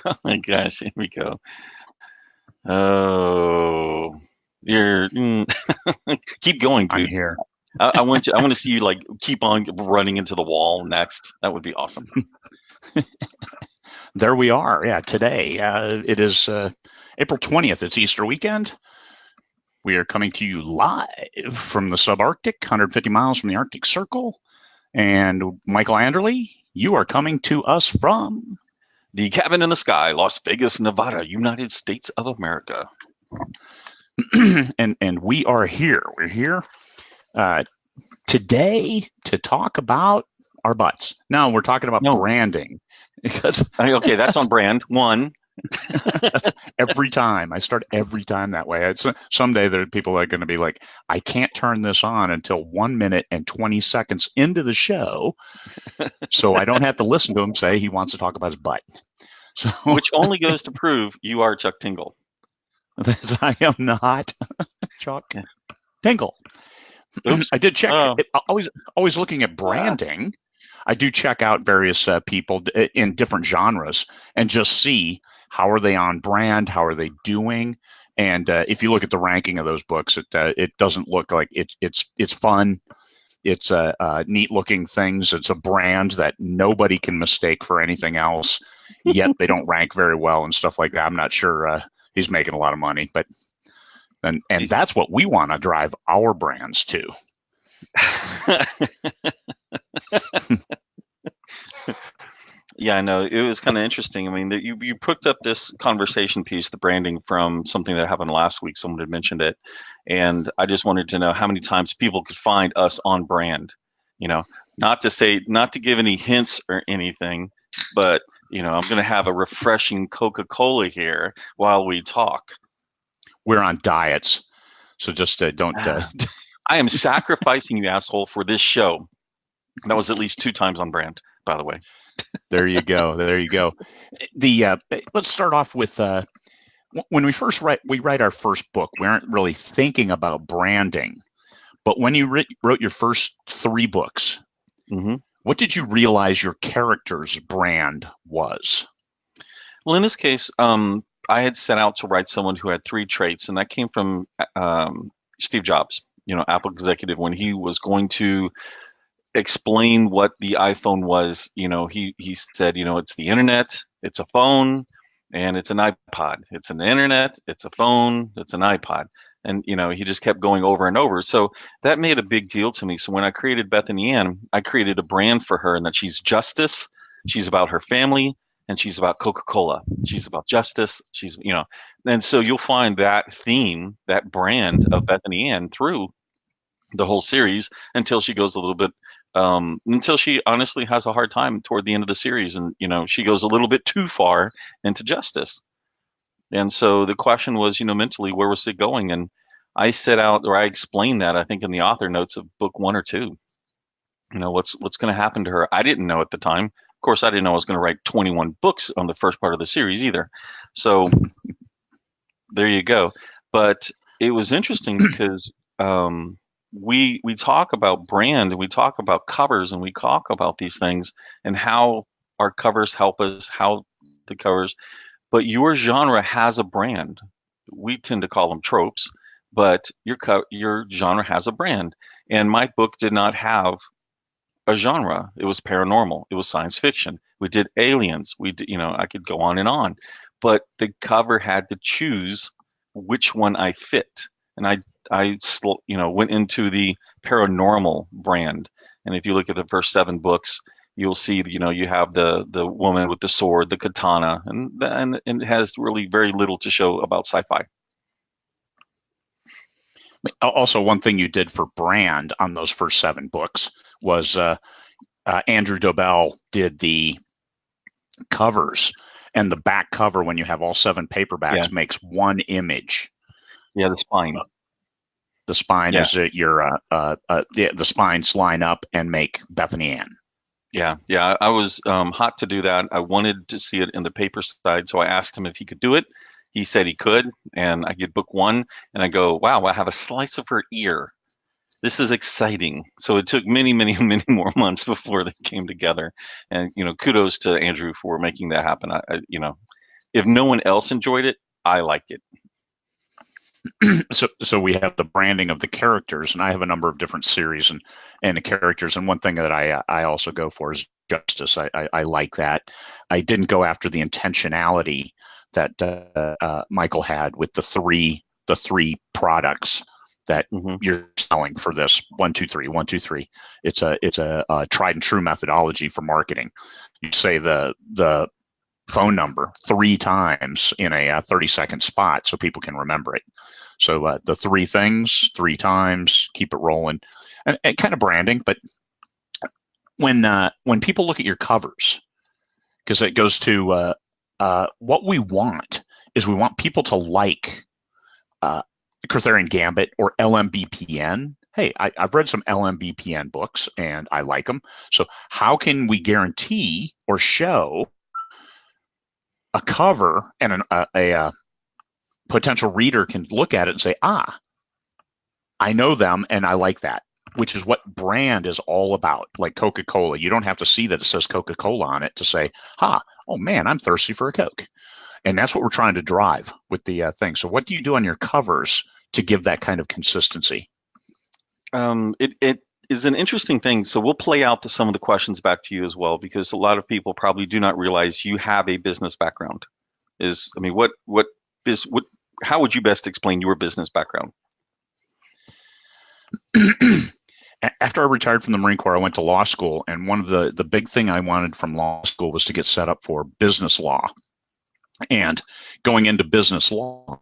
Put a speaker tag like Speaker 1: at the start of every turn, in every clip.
Speaker 1: Oh my gosh, here we go. Oh, you're keep going,
Speaker 2: I'm
Speaker 1: dude.
Speaker 2: here.
Speaker 1: I want to see you like keep on running into the wall next. That would be awesome.
Speaker 2: There we are. Yeah, today. It is April 20th. It's Easter weekend. We are coming to you live from the subarctic, 150 miles from the Arctic Circle. And Michael Anderle, you are coming to us from.
Speaker 1: The Cabin in the Sky, Las Vegas, Nevada, United States of America.
Speaker 2: and we are here. We're here uh, today to talk about our butts. No, we're talking about
Speaker 1: No,
Speaker 2: branding. Because
Speaker 1: okay, that's on brand. One.
Speaker 2: that's every time. I start every time that way. It's someday there are people that are going to be like, I can't turn this on until 1 minute and 20 seconds into the show, so I don't have to listen to him say he wants to talk about his butt. So
Speaker 1: Which only goes to prove you are Chuck Tingle.
Speaker 2: I am not Chuck
Speaker 1: Yeah.
Speaker 2: Tingle.
Speaker 1: Oops.
Speaker 2: I did check.
Speaker 1: Oh,
Speaker 2: Always looking at branding. I do check out various people in different genres and just see how are they on brand, how are they doing, and if you look at the ranking of those books, it doesn't look like it's fun. It's neat looking things. It's a brand that nobody can mistake for anything else. Yet they don't rank very well and stuff like that. I'm not sure he's making a lot of money, but and
Speaker 1: geez.
Speaker 2: that's what we want to drive our brands to.
Speaker 1: Yeah, I know. It was kind of interesting. I mean, you picked up this conversation piece, the branding, from something that happened last week. Someone had mentioned it, and I just wanted to know how many times people could find us on brand. You know, not to give any hints or anything, but I'm going to have a refreshing Coca-Cola here while we talk.
Speaker 2: We're on diets, so just don't.
Speaker 1: Ah, I am sacrificing you, asshole, for this show. That was at least two times on brand, by the way.
Speaker 2: There you go. There you go. The let's start off with when we write our first book. We aren't really thinking about branding, but when you wrote your first three books,
Speaker 1: Hmm.
Speaker 2: what did you realize your character's brand was?
Speaker 1: Well, in this case, I had set out to write someone who had three traits, and that came from Steve Jobs, Apple executive, when he was going to explain what the iPhone was. He said, it's the internet, it's a phone, and it's an iPod. It's an internet, it's a phone, it's an iPod. And he just kept going over and over. So that made a big deal to me. So when I created Bethany Ann, I created a brand for her, and that she's justice, she's about her family, and she's about Coca-Cola. She's about justice. And so you'll find that theme, that brand of Bethany Ann through the whole series until she goes a little bit until she honestly has a hard time toward the end of the series, and she goes a little bit too far into justice. And so the question was, mentally, where was it going? And I set out, or I explained that, I think, in the author notes of book one or two. What's going to happen to her? I didn't know at the time. Of course, I didn't know I was going to write 21 books on the first part of the series either. So there you go. But it was interesting because we talk about brand, and we talk about covers, and we talk about these things and how our covers help us, how the covers. But your genre has a brand. We tend to call them tropes, but your genre has a brand. And my book did not have a genre. It was paranormal. It was science fiction. We did aliens. We did, I could go on and on, but the cover had to choose which one I fit. And I went into the paranormal brand. And if you look at the first seven books, you'll see, you have the woman with the sword, the katana, and it has really very little to show about sci-fi.
Speaker 2: Also, one thing you did for brand on those first seven books was Andrew Dobell did the covers, and the back cover, when you have all seven
Speaker 1: Yeah,
Speaker 2: paperbacks, makes one image.
Speaker 1: yeah, the spine.
Speaker 2: The spine
Speaker 1: Yeah,
Speaker 2: is the spines line up and make Bethany Ann.
Speaker 1: yeah, yeah. I was hot to do that. I wanted to see it in the paper side, so I asked him if he could do it. He said he could, and I get book one, and I go, wow, I have a slice of her ear. This is exciting. So it took many, many, many more months before they came together. And kudos to Andrew for making that happen. If no one else enjoyed it, I liked it.
Speaker 2: So we have the branding of the characters, and I have a number of different series and the characters. And one thing that I also go for is justice. I like that. I didn't go after the intentionality that Michael had with the three products that you're selling for this 1, 2, 3, 1, 2, 3. It's a tried and true methodology for marketing. You say the phone number 3 times in a 30-second spot so people can remember it. So the 3 things 3 times, keep it rolling, and kind of branding. But when people look at your covers, because it goes to what we want is we want people to like Cortharian Gambit or LMBPN. Hey, I've read some LMBPN books and I like them. So how can we guarantee or show a cover and a potential reader can look at it and say, I know them and I like that, which is what brand is all about. Like Coca-Cola, you don't have to see that it says Coca-Cola on it to say, oh man, I'm thirsty for a Coke. And that's what we're trying to drive with the thing. So what do you do on your covers to give that kind of consistency?
Speaker 1: It is an interesting thing. So we'll play out some of the questions back to you as well, because a lot of people probably do not realize you have a business background. How would you best explain your business background?
Speaker 2: After I retired from the Marine Corps, I went to law school, and one of the big thing I wanted from law school was to get set up for business law. And going into business law,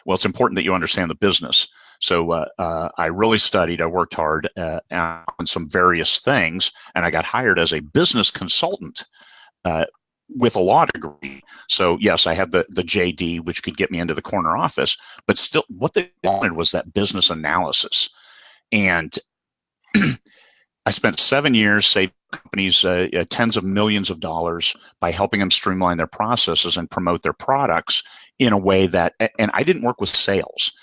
Speaker 2: well, it's important that you understand the business. So I really studied. I worked hard on some various things, and I got hired as a business consultant with a law degree. So yes, I had the JD, which could get me into the corner office, but still what they wanted was that business analysis. And I spent 7 years saving companies tens of millions of dollars by helping them streamline their processes and promote their products in a way that, and I didn't work with sales,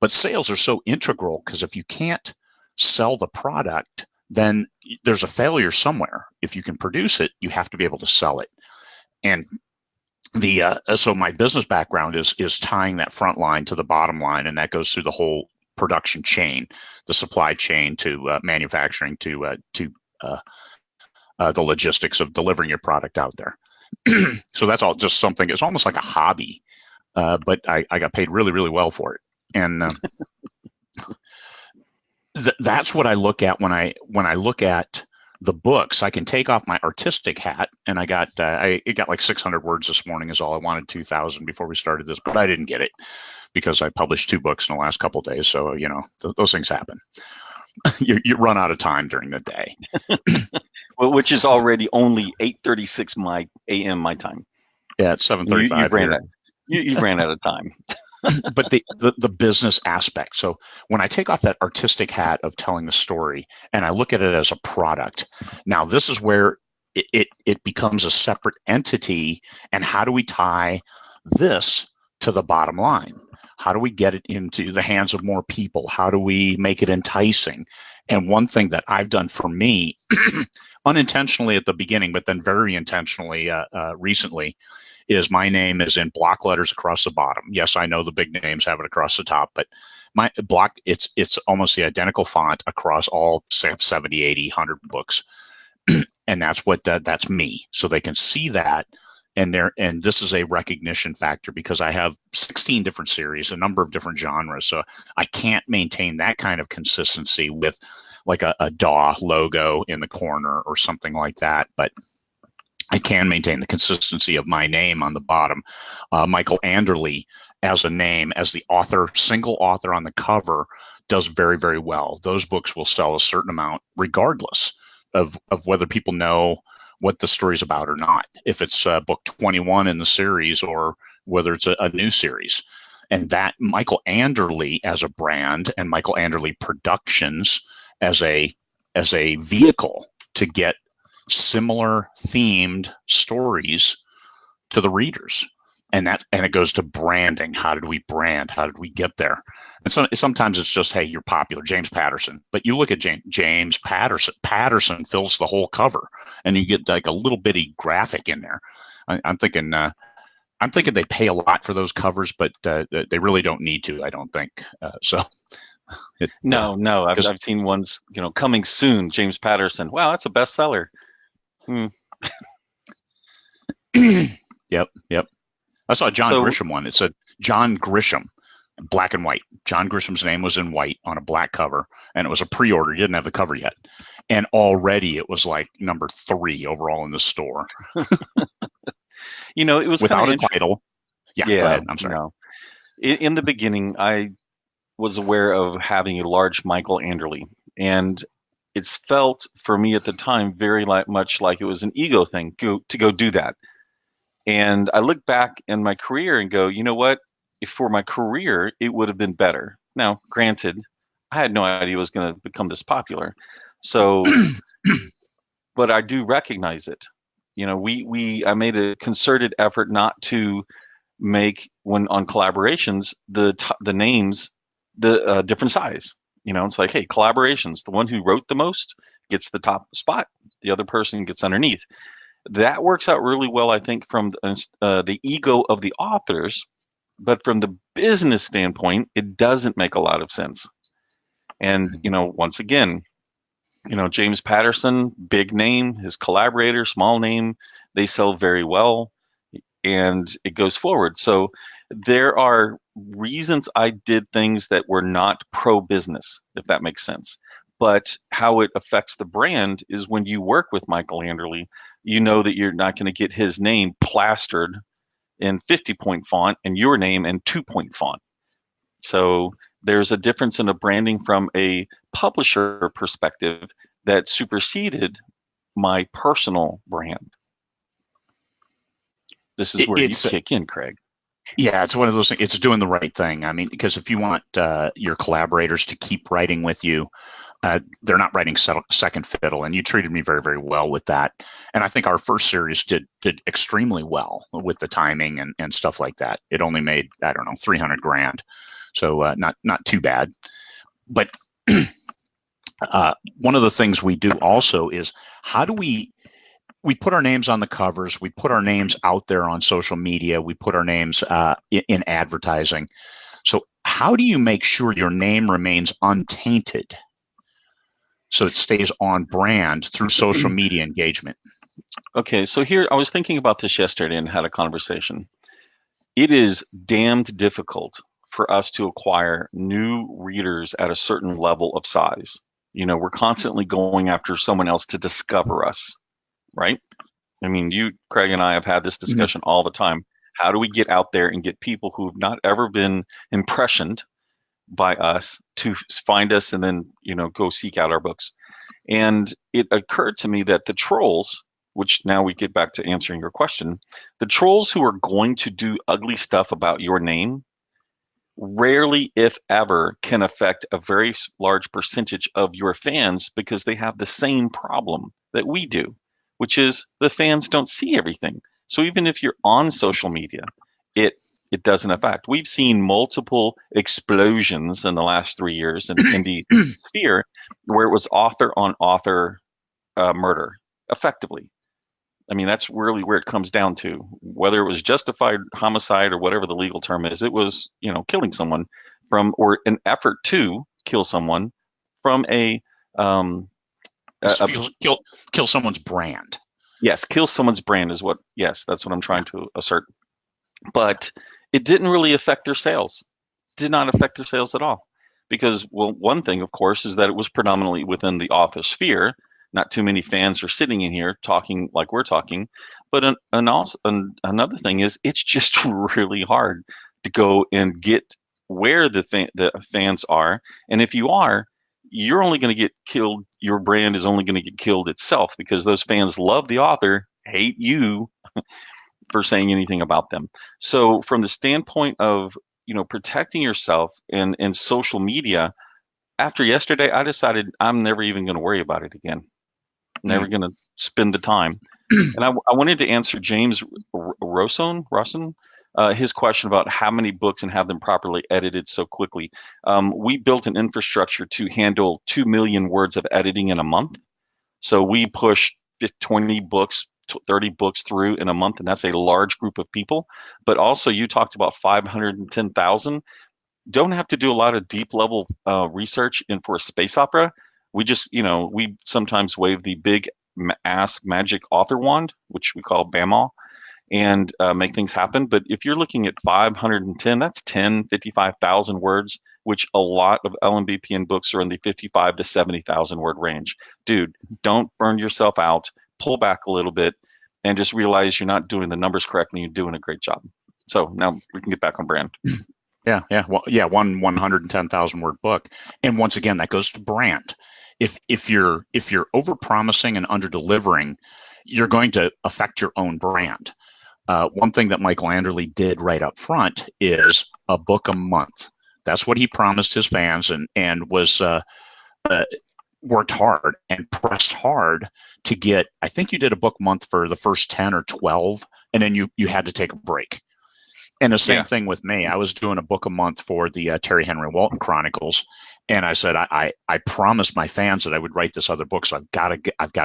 Speaker 2: but sales are so integral because if you can't sell the product, then there's a failure somewhere. If you can produce it, you have to be able to sell it. And so my business background is tying that front line to the bottom line, and that goes through the whole production chain, the supply chain to manufacturing to the logistics of delivering your product out there. So that's all just something. It's almost like a hobby, but I got paid really, really well for it, and that's what I look at when I look at the books. I can take off my artistic hat, and it got like 600 words this morning is all I wanted, 2,000 before we started this, but I didn't get it because I published 2 books in the last couple of days. So, those things happen. you run out of time during the day.
Speaker 1: Well, which is already only 8:36 a.m. my time.
Speaker 2: Yeah, it's 7:35.
Speaker 1: You ran out of time.
Speaker 2: But the business aspect. So when I take off that artistic hat of telling the story and I look at it as a product, now this is where it becomes a separate entity. And how do we tie this to the bottom line? How do we get it into the hands of more people? How do we make it enticing? And one thing that I've done for me, unintentionally at the beginning, but then very intentionally recently, is my name is in block letters across the bottom. Yes, I know the big names have it across the top, but my block, it's almost the identical font across all 70, 80, 100 books. And that's me. So they can see that. And this is a recognition factor because I have 16 different series, a number of different genres. So I can't maintain that kind of consistency with like a DAW logo in the corner or something like that. But I can maintain the consistency of my name on the bottom. Michael Anderle as a name, as the author, single author on the cover, does very, very well. Those books will sell a certain amount regardless of whether people know what the story's about or not, if it's book 21 in the series or whether it's a new series. And that Michael Anderle as a brand and Michael Anderle Productions as a vehicle to get similar themed stories to the readers. And it goes to branding. How did we brand? How did we get there? And so sometimes it's just, hey, you're popular, James Patterson. But you look at James Patterson. Patterson fills the whole cover, and you get like a little bitty graphic in there. I'm thinking I'm thinking they pay a lot for those covers, but they really don't need to. I don't think so. It
Speaker 1: No,
Speaker 2: because
Speaker 1: I've seen ones, coming soon. James Patterson. Wow, that's a bestseller. Hmm.
Speaker 2: yep. I saw a John
Speaker 1: So
Speaker 2: Grisham one. It said John Grisham, black and white. John Grisham's name was in white on a black cover, and it was a pre-order. He didn't have the cover yet, and already it was like number 3 overall in the store
Speaker 1: it was kind of
Speaker 2: without a
Speaker 1: interesting.
Speaker 2: title. Yeah, go
Speaker 1: Yeah,
Speaker 2: ahead. I'm sorry.
Speaker 1: no. In the beginning, I was aware of having a large Michael Anderle, and it's felt for me at the time very much like it was an ego thing to go do that. And I look back in my career and go, you know what? If for my career, it would have been better. Now, granted, I had no idea it was going to become this popular. So, but I do recognize it. I made a concerted effort not to make when on collaborations the names the different size. It's like, hey, collaborations. The one who wrote the most gets the top spot. The other person gets underneath. That works out really well, I think, from the ego of the authors, but from the business standpoint, it doesn't make a lot of sense. And once again, James Patterson, big name, his collaborator, small name, they sell very well, and it goes forward. So there are reasons I did things that were not pro business, if that makes sense. But how it affects the brand is when you work with Michael Anderle, you know that you're not going to get his name plastered in 50-point font and your name in 2-point font. So there's a difference in the branding from a publisher perspective that superseded my personal brand. This is where you
Speaker 2: It's
Speaker 1: kick in, Craig.
Speaker 2: Yeah, it's one of those things. It's doing the right thing. I mean, because if you want your collaborators to keep writing with you, they're not writing second fiddle, and you treated me very, very well with that. And I think our first series did extremely well with the timing and stuff like that. It only made, I don't know, 300 grand, so not too bad. But one of the things we do also is how do we put our names on the covers, we put our names out there on social media, we put our names in advertising. So how do you make sure your name remains untainted so it stays on brand through social media engagement?
Speaker 1: Okay, so here I was thinking about this yesterday and had a conversation. It is damned difficult for us to acquire new readers at a certain level of size. We're constantly going after someone else to discover us, right? I mean, you, Craig, and I have had this
Speaker 2: Mhm.
Speaker 1: discussion all the time. How do we get out there and get people who've not ever been impressioned by us to find us and then, go seek out our books? And it occurred to me that the trolls, which now we get back to answering your question, the trolls who are going to do ugly stuff about your name rarely, if ever, can affect a very large percentage of your fans because they have the same problem that we do, which is the fans don't see everything. So even if you're on social media, it it doesn't affect. We've seen multiple explosions in the last 3 years in the sphere where it was author on author murder, effectively. I mean, that's really where it comes down to. Whether it was justified homicide or whatever the legal term is, it was, killing someone from, or an effort to kill someone from um, a
Speaker 2: Kill someone's brand.
Speaker 1: yes, kill someone's brand is what, yes, that's what I'm trying to assert. But it didn't really affect their sales. Did not affect their sales at all. Because, well, one thing, of course, is that it was predominantly within the author sphere. Not too many fans are sitting in here talking like we're talking. But another thing is, it's just really hard to go and get where the fans are. And if you are, you're only going to get killed. Your brand is only going to get killed itself because those fans love the author, hate you for saying anything about them. So from the standpoint of, protecting yourself in social media, after yesterday, I decided I'm never even going to worry about it again. Never
Speaker 2: Mm.
Speaker 1: going to spend the time. And I wanted to answer James Rosson, his question about how many books and have them properly edited so quickly. We built an infrastructure to handle 2 million words of editing in a month. So we push 20 books 30 books through in a month, and that's a large group of people. But also, you talked about 510,000. Don't have to do a lot of deep level research in for a space opera. We just, we sometimes wave the big ass magic author wand, which we call BAML, and make things happen. But if you're looking at 510, that's 55,000 words, which a lot of LMBPN books are in the 55 to 70,000 word range. Dude, don't burn yourself out. Pull back a little bit and just realize you're not doing the numbers correctly. You're doing a great job. So now we can get back on brand.
Speaker 2: Yeah. Well, yeah, 110,000 word book. And once again, that goes to brand. If you're over promising and under delivering, you're going to affect your own brand. One thing that Michael Anderle did right up front is a book a month. That's what he promised his fans, and was worked hard and pressed hard to get. I think you did a book month for the first 10 or 12, and then you had to take a break. And the same thing with me. I was doing a book a month for the Terry Henry Walton Chronicles, and I said I promised my fans that I would write this other book, so I've got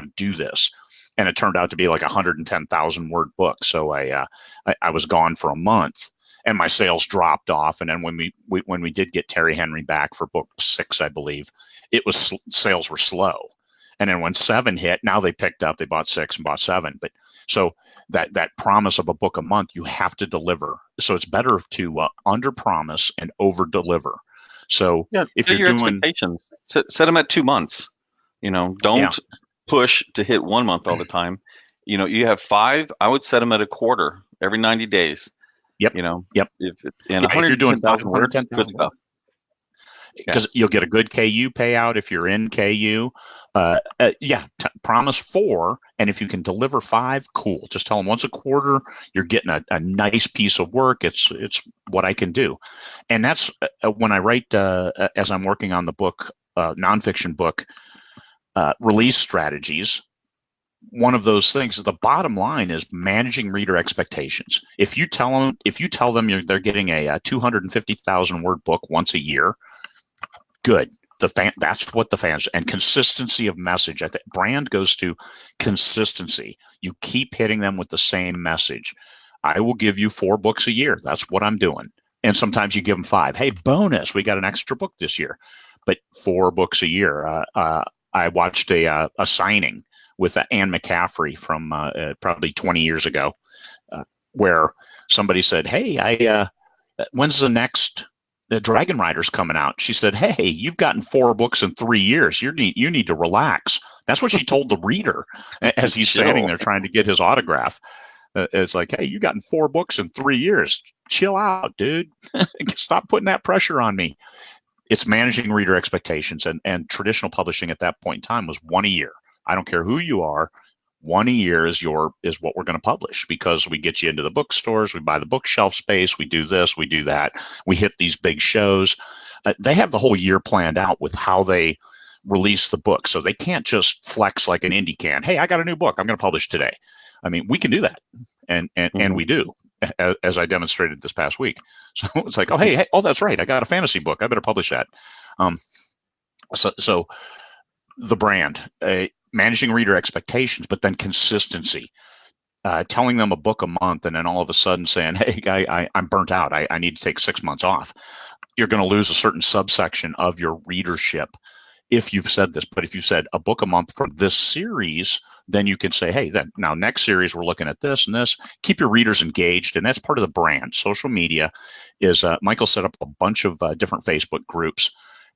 Speaker 2: to do this. And it turned out to be like 110,000 word book. So I was gone for a month, and my sales dropped off. And then when we did get Terry Henry back for book 6, I believe, sales were slow. And then when 7 hit, now they picked up. They bought 6 and bought 7. But so that promise of a book a month, you have to deliver. So it's better to under promise and over deliver. So if
Speaker 1: set
Speaker 2: you're
Speaker 1: your
Speaker 2: doing
Speaker 1: expectations, set them at 2 months. Don't push to hit 1 month all the time. You have 5. I would set them at a quarter every 90 days.
Speaker 2: Yep.
Speaker 1: And
Speaker 2: if you're doing
Speaker 1: 110,000 words, good stuff.
Speaker 2: Because you'll get a good KU payout if you're in KU. Promise 4, and if you can deliver 5, cool. Just tell them once a quarter you're getting a nice piece of work. It's what I can do, and that's when I write as I'm working on the book, nonfiction book, release strategies. One of those things, the bottom line is managing reader expectations. If you tell them they're getting a 250,000 word book once a year, good. That's what the fans, and consistency of message. I think brand goes to consistency. You keep hitting them with the same message. I will give you 4 books a year. That's what I'm doing. And sometimes you give them 5. Hey, bonus, we got an extra book this year. But 4 books a year. I watched a signing with Anne McCaffrey from probably 20 years ago, where somebody said, hey, when's the next Dragon Rider's coming out? She said, hey, you've gotten 4 books in 3 years. You need to relax. That's what she told the reader as he's standing there trying to get his autograph. It's like, hey, you've gotten 4 books in 3 years. Chill out, dude. Stop putting that pressure on me. It's managing reader expectations, and traditional publishing at that point in time was 1 a year. I don't care who you are. 1 a year is what we're going to publish, because we get you into the bookstores, we buy the bookshelf space, we do this, we do that, we hit these big shows. They have the whole year planned out with how they release the book, so they can't just flex like an indie can. Hey, I got a new book, I'm going to publish today. I mean, we can do that, and we do, as I demonstrated this past week. So it's like, hey, that's right, I got a fantasy book, I better publish that. So the brand, managing reader expectations, but then consistency. Telling them a book a month, and then all of a sudden saying, hey, I'm burnt out, I need to take 6 months off. You're going to lose a certain subsection of your readership if you've said this. But if you said a book a month for this series, then you can say, hey, then now next series we're looking at this and this. Keep your readers engaged, and that's part of the brand. Social media is Michael set up a bunch of different Facebook groups,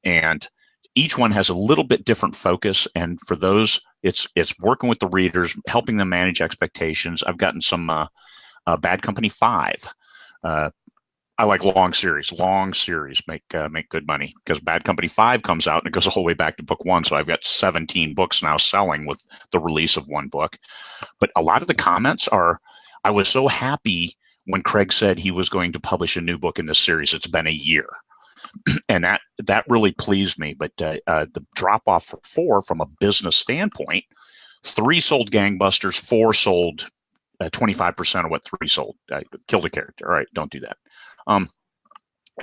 Speaker 2: and each one has a little bit different focus. And for those, it's working with the readers, helping them manage expectations. I've gotten some Bad Company 5. I like long series make good money, because Bad Company 5 comes out and it goes all the way back to book 1. So I've got 17 books now selling with the release of 1 book. But a lot of the comments are, I was so happy when Craig said he was going to publish a new book in this series. It's been a year. And that really pleased me. But the drop off for 4 from a business standpoint, 3 sold gangbusters, 4 sold 25% of what 3 sold. Killed a character. All right, don't do that.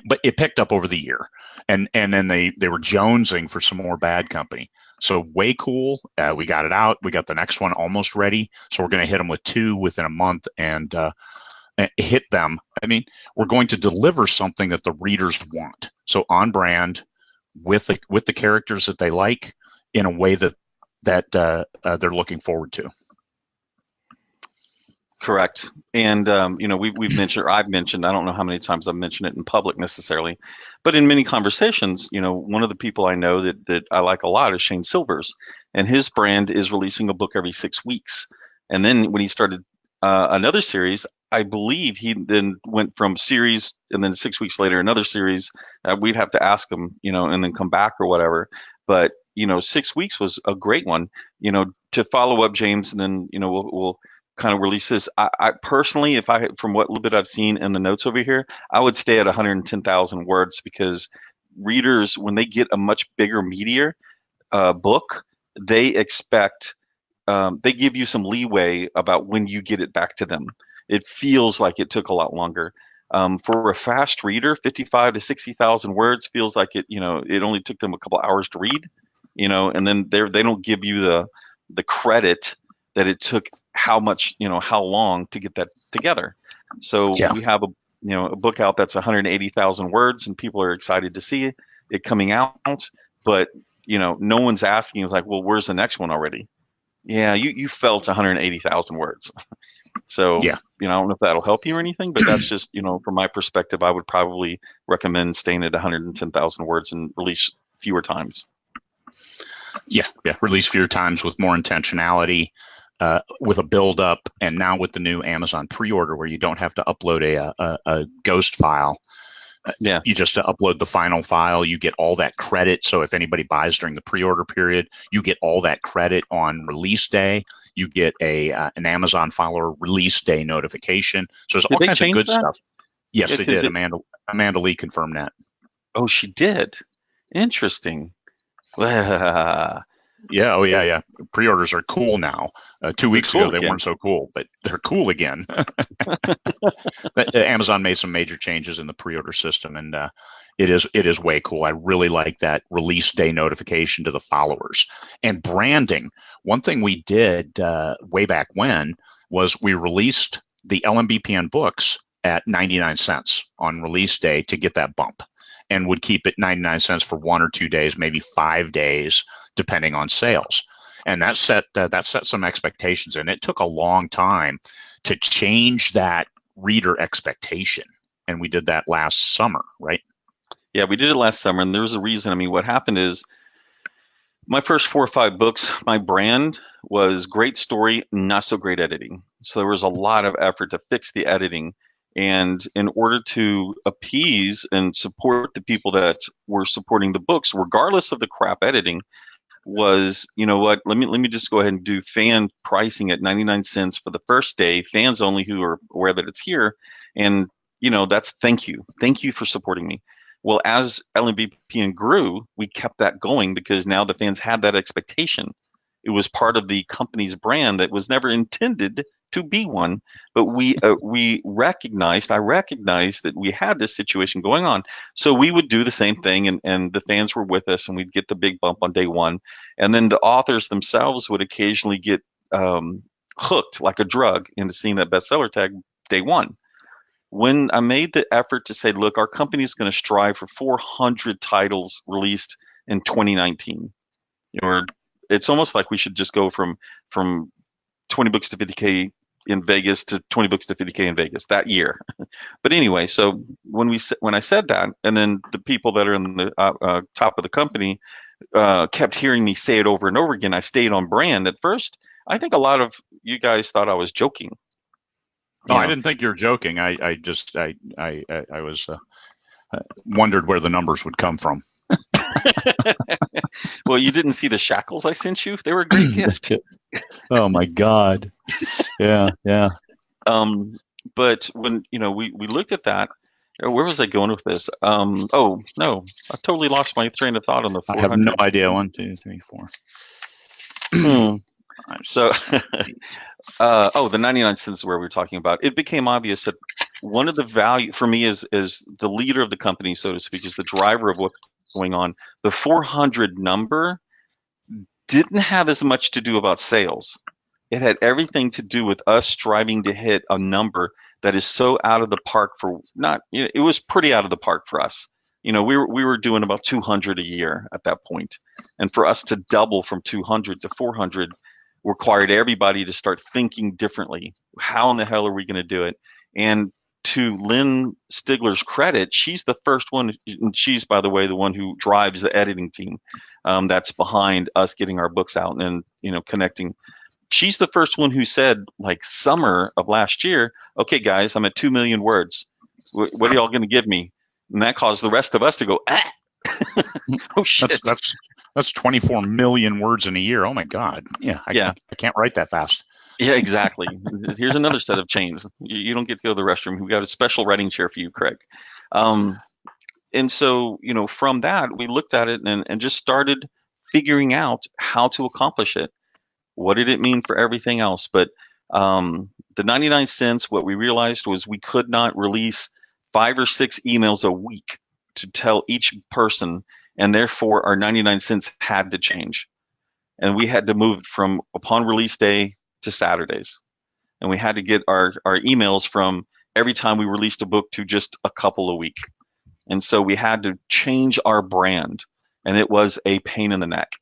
Speaker 2: But it picked up over the year, and then they were jonesing for some more Bad Company. So way cool. We got it out. We got the next one almost ready. So we're going to hit them with 2 within a month and hit them. I mean, we're going to deliver something that the readers want. So on brand with the characters that they like in a way that they're looking forward to.
Speaker 1: Correct. And we've mentioned, or I've mentioned, I don't know how many times I've mentioned it in public necessarily, but in many conversations, one of the people I know that I like a lot is Shane Silvers, and his brand is releasing a book every 6 weeks. And then when he started another series, I believe he then went from series, and then 6 weeks later another series. We'd have to ask him, and then come back or whatever. But 6 weeks was a great one. To follow up, James, and then we'll kind of release this. I personally, from what little bit I've seen in the notes over here, I would stay at 110,000 words, because readers, when they get a much bigger media book, they expect, they give you some leeway about when you get it back to them. It feels like it took a lot longer. For a fast reader, 55 to 60,000 words feels like it only took them a couple hours to read, and then they don't give you the credit that it took how long to get that together. So
Speaker 2: Yeah.
Speaker 1: we have a book out that's 180,000 words, and people are excited to see it coming out. But no one's asking, is like, well, where's the next one already? Yeah, you felt 180,000 words. So
Speaker 2: Yeah.
Speaker 1: I don't know if that'll help you or anything, but that's just from my perspective, I would probably recommend staying at 110,000 words and release fewer times.
Speaker 2: Yeah. Release fewer times with more intentionality. With a build up, and now with the new Amazon pre-order where you don't have to upload a ghost file.
Speaker 1: Yeah.
Speaker 2: You just upload the final file. You get all that credit. So if anybody buys during the pre-order period, you get all that credit on release day. You get an Amazon follower release day notification. So there's all kinds of good stuff. Yes, they did. Amanda Lee confirmed that.
Speaker 1: Oh, she did. Interesting.
Speaker 2: Yeah. Oh, yeah. Pre-orders are cool now. 2 weeks ago, they weren't so cool, but they're cool again. Amazon made some major changes in the pre-order system, and it is way cool. I really like that release day notification to the followers. And branding. One thing we did way back when was we released the LMBPN books at 99 cents on release day to get that bump, and would keep it 99 cents for 1 or 2 days, maybe 5 days, depending on sales. And that set some expectations, and it took a long time to change that reader expectation. And we did that last summer, right?
Speaker 1: Yeah, we did it last summer, and there was a reason. I mean, what happened is my first 4 or 5 books, my brand was great story, not so great editing. So there was a lot of effort to fix the editing. And in order to appease and support the people that were supporting the books, regardless of the crap editing, was, you know what, let me just go ahead and do fan pricing at 99 cents for the first day, fans only who are aware that it's here. And, that's thank you. Thank you for supporting me. Well, as LMBPN grew, we kept that going because now the fans had that expectation. It was part of the company's brand that was never intended to be one, but I recognized that we had this situation going on. So we would do the same thing, and the fans were with us, and we'd get the big bump on day one. And then the authors themselves would occasionally get hooked like a drug into seeing that bestseller tag day one. When I made the effort to say, look, our company is going to strive for 400 titles released in 2019, it's almost like we should just go from 20 books to 50K in Vegas to 20 books to 50K in Vegas that year. But anyway, so when I said that, and then the people that are in the top of the company kept hearing me say it over and over again, I stayed on brand. At first, I think a lot of you guys thought I was joking.
Speaker 2: No, I didn't think you were joking. I was wondered where the numbers would come from.
Speaker 1: Well, you didn't see the shackles I sent you? They were a great gift.
Speaker 2: Oh my God. Yeah.
Speaker 1: But when we looked at that, where was I going with this? Oh no, I totally lost my train of thought on the 400.
Speaker 2: I have no idea. 1, 2, 3, 4.
Speaker 1: So, the 99 cents where we were talking about. It became obvious that one of the value for me is the leader of the company, so to speak, is the driver of what's going on. The 400 number didn't have as much to do about sales. It had everything to do with us striving to hit a number that is so out of the park for not, it was pretty out of the park for us. We were doing about 200 a year at that point. And for us to double from 200 to 400 required everybody to start thinking differently. How in the hell are we going to do it? And to Lynn Stigler's credit, she's the first one, and she's, by the way, the one who drives the editing team, that's behind us getting our books out and, connecting. She's the first one who said, like, summer of last year, okay, guys, I'm at 2 million words. What are y'all going to give me? And that caused the rest of us to go, ah, oh shit.
Speaker 2: That's 24 million words in a year. Oh my God. Yeah. I can't write that fast.
Speaker 1: Yeah, exactly. Here's another set of chains. You don't get to go to the restroom. We've got a special writing chair for you, Craig. And so, from that, we looked at it and just started figuring out how to accomplish it. What did it mean for everything else? But the 99 cents, what we realized was we could not release 5 or 6 emails a week to tell each person, and therefore our 99 cents had to change. And we had to move from upon release day to Saturdays. And we had to get our emails from every time we released a book to just a couple a week. And so we had to change our brand, and it was a pain in the neck.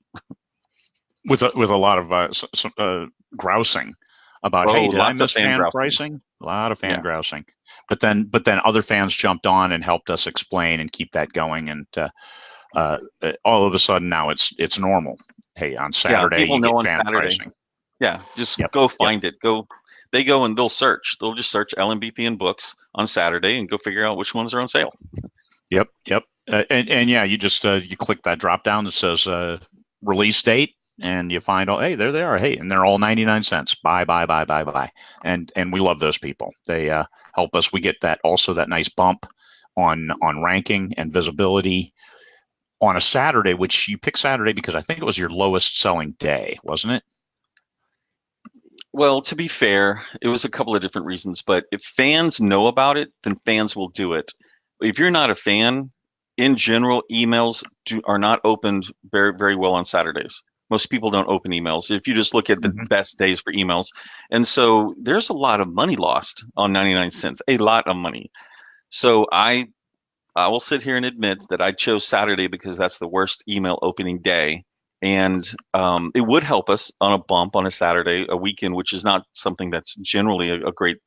Speaker 2: With a lot of grousing about, hey, did I miss fan pricing? A lot of fan grousing. But then other fans jumped on and helped us explain and keep that going. And all of a sudden now it's normal. Hey, on Saturday you get fan pricing.
Speaker 1: Yeah, just go find it. They go and they'll search. They'll just search LMBP and books on Saturday and go figure out which ones are on sale.
Speaker 2: Yep. And yeah, you just you click that drop down that says release date, and you find, oh, hey, there they are. Hey, and they're all 99 cents. Buy. And we love those people. They help us. We get that nice bump on ranking and visibility on a Saturday, which you pick Saturday because I think it was your lowest selling day, wasn't it?
Speaker 1: Well, to be fair, it was a couple of different reasons, but if fans know about it, then fans will do it. If you're not a fan, in general, emails are not opened very, very well on Saturdays. Most people don't open emails if you just look at the best days for emails. And so there's a lot of money lost on 99 cents, a lot of money. So I will sit here and admit that I chose Saturday because that's the worst email opening day. And it would help us on a bump on a Saturday, a weekend, which is not something that's generally a great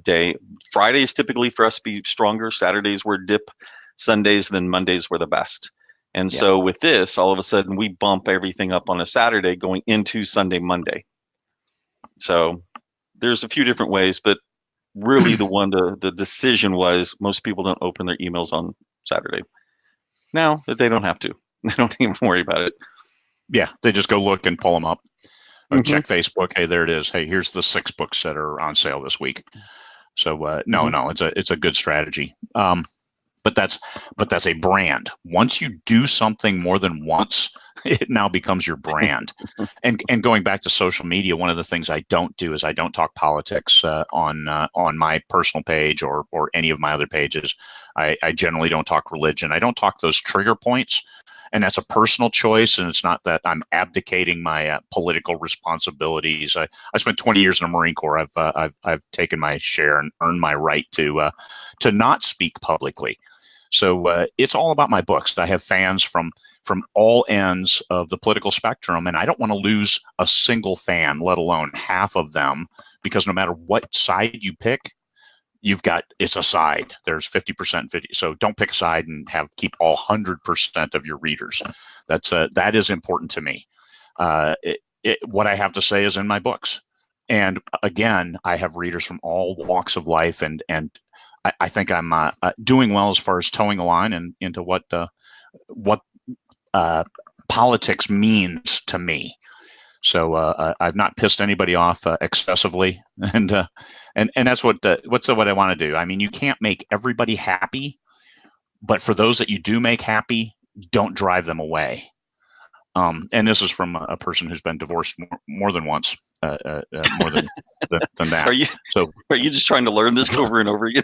Speaker 1: day. Fridays typically for us be stronger. Saturdays were dip. Sundays, then Mondays were the best. And so with this, all of a sudden we bump everything up on a Saturday going into Sunday, Monday. So there's a few different ways, but really the decision was most people don't open their emails on Saturday. Now they don't have to. They don't even worry about it.
Speaker 2: Yeah, they just go look and pull them up. Check Facebook. Hey, there it is. Hey, here's the 6 books that are on sale this week. So no, it's a good strategy. But that's a brand. Once you do something more than once, it now becomes your brand. And going back to social media, one of the things I don't do is I don't talk politics on my personal page or any of my other pages. I generally don't talk religion. I don't talk those trigger points. And that's a personal choice, and it's not that I'm abdicating my political responsibilities. I spent 20 years in the Marine Corps. I've taken my share and earned my right to not speak publicly. So it's all about my books. I have fans from all ends of the political spectrum, and I don't want to lose a single fan, let alone half of them, because no matter what side you pick, it's a side. There's 50%, 50. So don't pick a side and keep all 100% of your readers. That is important to me. What I have to say is in my books. And again, I have readers from all walks of life, and I think I'm doing well as far as towing a line and into what politics means to me. So I've not pissed anybody off excessively, and that's what I want to do. I mean, you can't make everybody happy, but for those that you do make happy, don't drive them away. And this is from a person who's been divorced more than once, more than that.
Speaker 1: Are you just trying to learn this over and over again?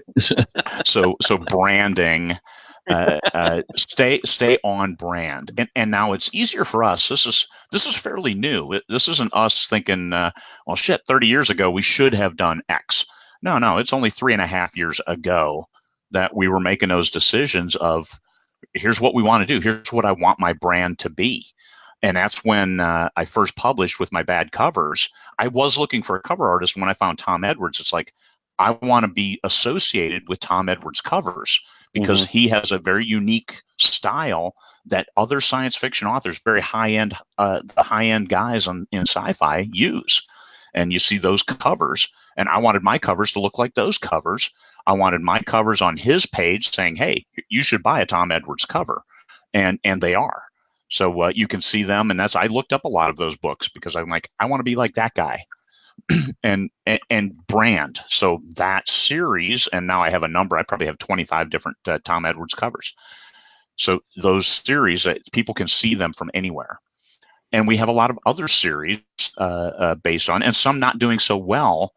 Speaker 2: so branding Stay on brand. And now it's easier for us. This is fairly new. This isn't us thinking, well, shit, 30 years ago we should have done X. No, it's only 3.5 years ago that we were making those decisions of here's what we want to do. Here's what I want my brand to be. And that's when I first published with my bad covers. I was looking for a cover artist. When I found Tom Edwards, it's like, I want to be associated with Tom Edwards covers because
Speaker 1: Mm-hmm.
Speaker 2: he has a very unique style that other science fiction authors, very the high end guys in sci-fi use. And you see those covers, and I wanted my covers to look like those covers. I wanted my covers on his page saying, "Hey, you should buy a Tom Edwards cover," and they are. So you can see them, and I looked up a lot of those books because I'm like, I want to be like that guy, and brand. So that series, and now I have a number. I probably have 25 different Tom Edwards covers. So those series, people can see them from anywhere. And we have a lot of other series based on, and some not doing so well.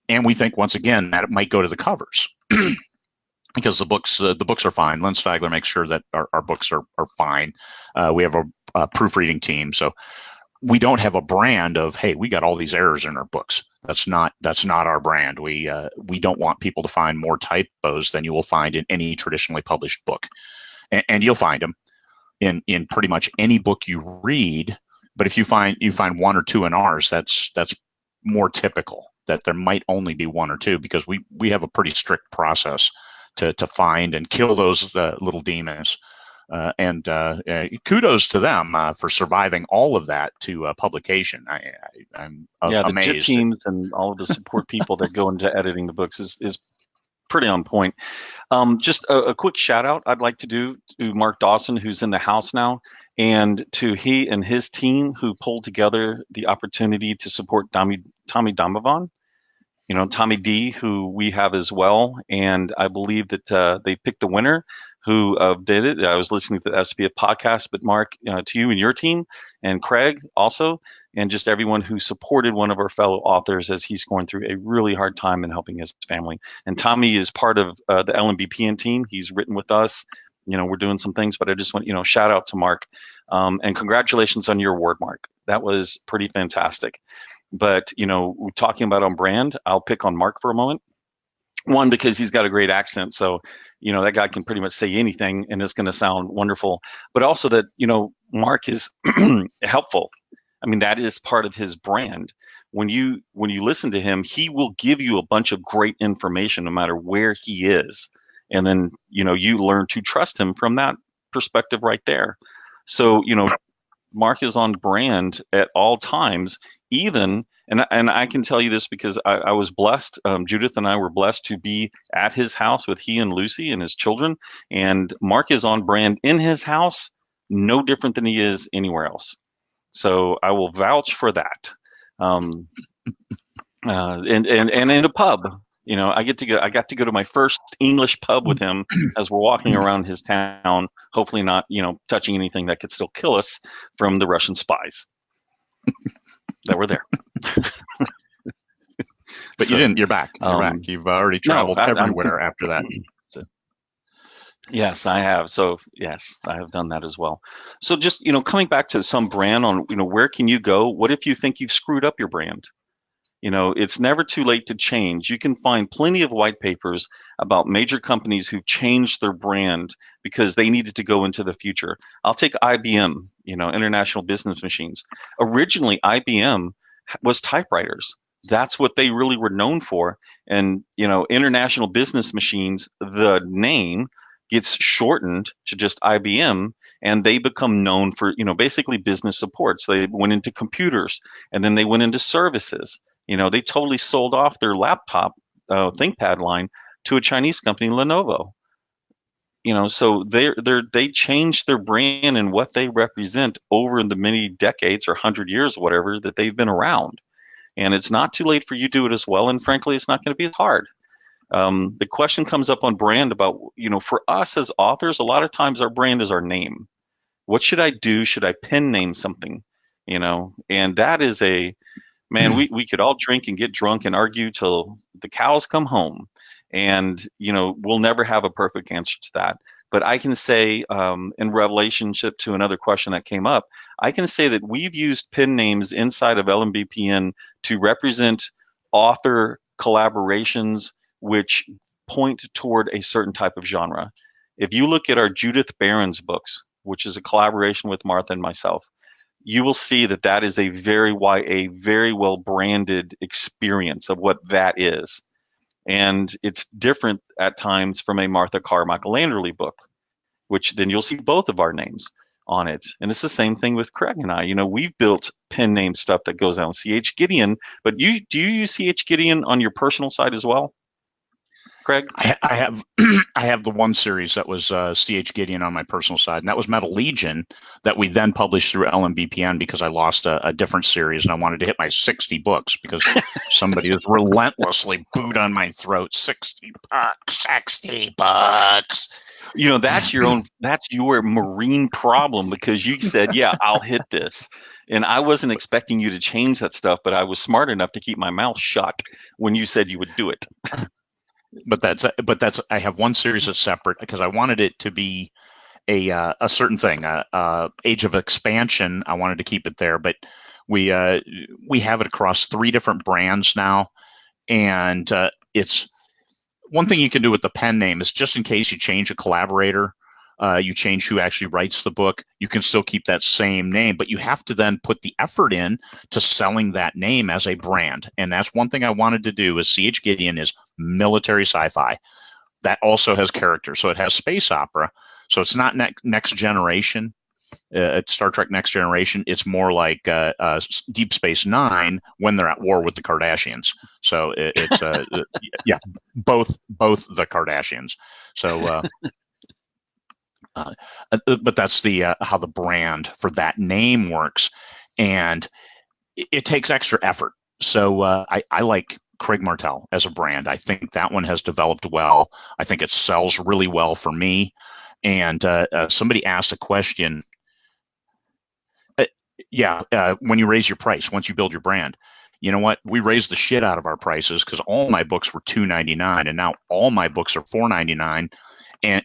Speaker 2: And we think once again that it might go to the covers. Because the books are fine. Len Stagler makes sure that our books are fine. We have a proofreading team, so we don't have a brand of, hey, we got all these errors in our books. That's not our brand. We don't want people to find more typos than you will find in any traditionally published book, and you'll find them in pretty much any book you read. But if you find one or two in ours, that's more typical. That there might only be one or two because we have a pretty strict process to find and kill those little demons. And kudos to them for surviving all of that to publication. I'm
Speaker 1: Yeah, the JIT
Speaker 2: amazed.
Speaker 1: teams and all of the support people that go into editing the books is pretty on point. Just a quick shout out I'd like to do to Mark Dawson, who's in the house now, and to he and his team who pulled together the opportunity to support Tommy Donovan. Tommy D, who we have as well. And I believe that they picked the winner who did it. I was listening to the SPF podcast, but Mark, to you and your team, and Craig also, and just everyone who supported one of our fellow authors as he's going through a really hard time in helping his family. And Tommy is part of the LMBPN team. He's written with us. We're doing some things, but I just want, shout out to Mark. And congratulations on your award, Mark. That was pretty fantastic. But, talking about on brand, I'll pick on Mark for a moment. One, because he's got a great accent. So, that guy can pretty much say anything and it's going to sound wonderful. But also that, Mark is helpful. I mean, that is part of his brand. When you listen to him, he will give you a bunch of great information no matter where he is. And then, you learn to trust him from that perspective right there. So, Mark is on brand at all times, even, and I can tell you this because I was blessed. Judith and I were blessed to be at his house with he and Lucy and his children. And Mark is on brand in his house, no different than he is anywhere else. So I will vouch for that. And in a pub, I got to go to my first English pub with him as we're walking around his town, hopefully not, touching anything that could still kill us from the Russian spies that were there.
Speaker 2: But you didn't. You're back. You're back. You've already traveled everywhere after that. So.
Speaker 1: Yes, I have. So yes, I have done that as well. So just, coming back to some brand on, where can you go? What if you think you've screwed up your brand? It's never too late to change. You can find plenty of white papers about major companies who changed their brand because they needed to go into the future. I'll take IBM, International Business Machines. Originally, IBM was typewriters. That's what they really were known for. And, International Business Machines, the name gets shortened to just IBM, and they become known for, basically business support. So they went into computers, and then they went into services. They totally sold off their laptop ThinkPad line to a Chinese company, Lenovo. So they changed their brand and what they represent over the many decades or 100 years, whatever, that they've been around. And it's not too late for you to do it as well. And frankly, it's not going to be as hard. The question comes up on brand about, for us as authors, a lot of times our brand is our name. What should I do? Should I pen name something? And that is man, we could all drink and get drunk and argue till the cows come home. And, we'll never have a perfect answer to that. But I can say, in relationship to another question that came up, I can say that we've used pen names inside of LMBPN to represent author collaborations which point toward a certain type of genre. If you look at our Judith Barron's books, which is a collaboration with Martha and myself, you will see that that is a very YA, very well branded experience of what that is. And it's different at times from a Martha Michael Anderle book, which then you'll see both of our names on it. And it's the same thing with Craig and I. We've built pen name stuff that goes on CH Gideon, but do you use CH Gideon on your personal side as well, Craig?
Speaker 2: I have I have the one series that was C.H. Gideon on my personal side, and that was Metal Legion that we then published through LMBPN because I lost a different series and I wanted to hit my 60 books because somebody was relentlessly booed on my throat. 60 bucks, 60 bucks.
Speaker 1: That's your Marine problem because you said, yeah, I'll hit this. And I wasn't expecting you to change that stuff, but I was smart enough to keep my mouth shut when you said you would do it.
Speaker 2: But that's I have one series that's separate because I wanted it to be a certain thing, Age of Expansion. I wanted to keep it there, but we have it across 3 different brands now, and it's one thing you can do with the pen name is just in case you change a collaborator, you change who actually writes the book, you can still keep that same name, but you have to then put the effort in to selling that name as a brand. And that's one thing I wanted to do is C.H. Gideon is military sci-fi. That also has character. So it has space opera. So it's not next generation. It's Star Trek Next Generation. It's more like Deep Space Nine when they're at war with the Kardashians. So it's yeah, both the Kardashians. So but that's the how the brand for that name works, and it takes extra effort. So I like Craig Martelle as a brand. I think that one has developed well. I think it sells really well for me. And somebody asked a question. When you raise your price, once you build your brand, you know what? We raised the shit out of our prices because all my books were $2.99, and now all my books are $4.99,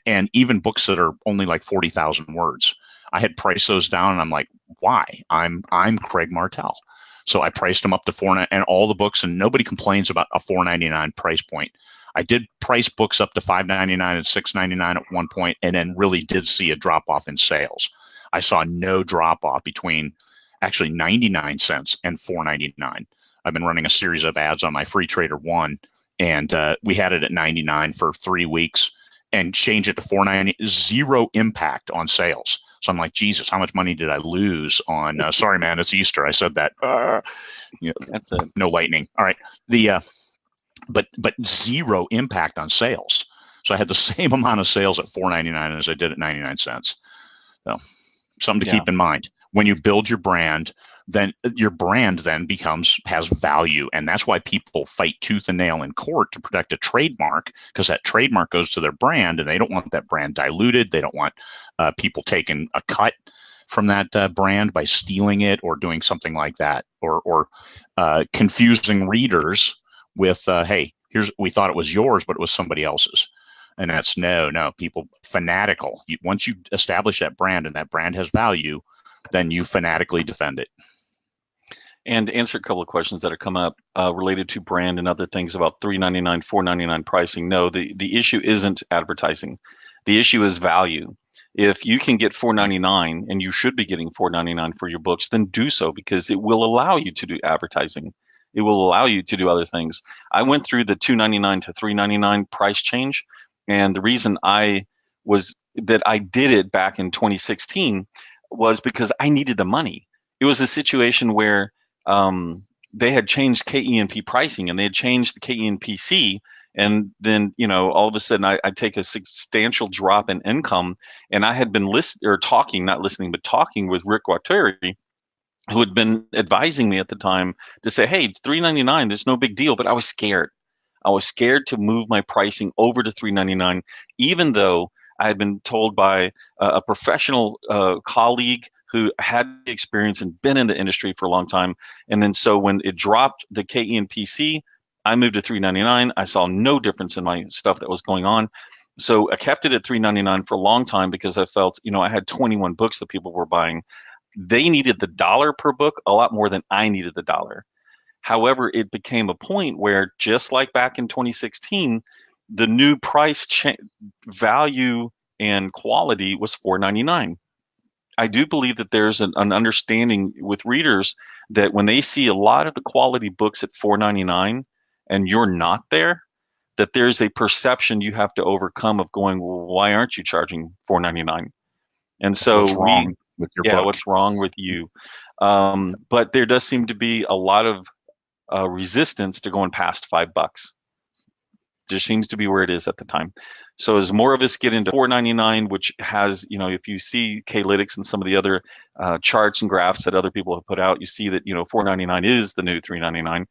Speaker 2: and even books that are only like 40,000 words. I had priced those down, and I'm like, why? I'm Craig Martelle. So I priced them up to $4, and all the books, and nobody complains about a $4.99 price point. I did price books up to $5.99 and $6.99 at one point, and then really did see a drop off in sales. I saw no drop off between actually 99 cents and $4.99. I've been running a series of ads on my Free Trader One, and we had it at 99 for 3 weeks and changed it to $4.90. Zero impact on sales. So I'm like, Jesus, how much money did I lose on? Sorry, man, it's Easter. I said that.
Speaker 1: That's it.
Speaker 2: No lightning. All right. But zero impact on sales. So I had the same amount of sales at $4.99 as I did at 99 cents. So something to keep in mind. When you build your brand, then your brand then has value. And that's why people fight tooth and nail in court to protect a trademark, because that trademark goes to their brand and they don't want that brand diluted. They don't want people taking a cut from that brand by stealing it or doing something like that, or confusing readers with, hey, we thought it was yours, but it was somebody else's. And that's no, people fanatical. Once you establish that brand and that brand has value, then you fanatically defend it.
Speaker 1: And to answer a couple of questions that have come up related to brand and other things about $3.99, $4.99 pricing. No, the issue isn't advertising. The issue is value. If you can get $4.99 and you should be getting $4.99 for your books, then do so, because it will allow you to do advertising. It will allow you to do other things. I went through the $2.99 to $3.99 price change, and the reason I did it back in 2016 was because I needed the money. It was a situation where they had changed KENP pricing, and they had changed the KENPC, and then all of a sudden I'd take a substantial drop in income, and I had been talking with Rick Guattieri, who had been advising me at the time to say, hey, $3.99, there's no big deal. But I was scared. I was scared to move my pricing over to $3.99, even though I had been told by a professional colleague who had the experience and been in the industry for a long time. And then so when it dropped the KENPC, I moved to 3.99. I saw no difference in my stuff that was going on. So I kept it at 3.99 for a long time because I felt, I had 21 books that people were buying. They needed the dollar per book a lot more than I needed the dollar. However, it became a point where, just like back in 2016, the new value and quality was 4.99. I do believe that there's an understanding with readers that when they see a lot of the quality books at 4.99 and you're not there, that there's a perception you have to overcome of going, well, why aren't you charging 4.99? And so
Speaker 2: What's wrong with your
Speaker 1: yeah,
Speaker 2: book?
Speaker 1: what's wrong with you? But there does seem to be a lot of resistance to going past $5. Just seems to be where it is at the time. So as more of us get into 4.99, which has, if you see K-Lytics and some of the other charts and graphs that other people have put out, you see that, 4.99 is the new 3.99.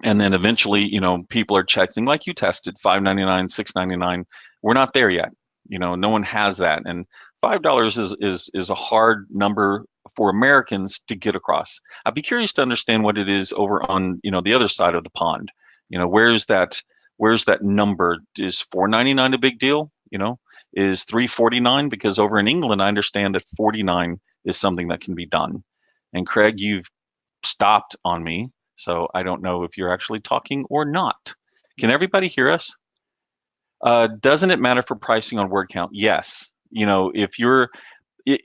Speaker 1: And then eventually, people are checking, like you tested, 5.99, 6.99. We're not there yet. No one has that. And $5 is a hard number for Americans to get across. I'd be curious to understand what it is over on, the other side of the pond. Where's that number? Is 4.99 a big deal? Is 3.49? Because over in England, I understand that 49 is something that can be done. And Craig, you've stopped on me, so I don't know if you're actually talking or not. Can everybody hear us? Doesn't it matter for pricing on word count? Yes. If you're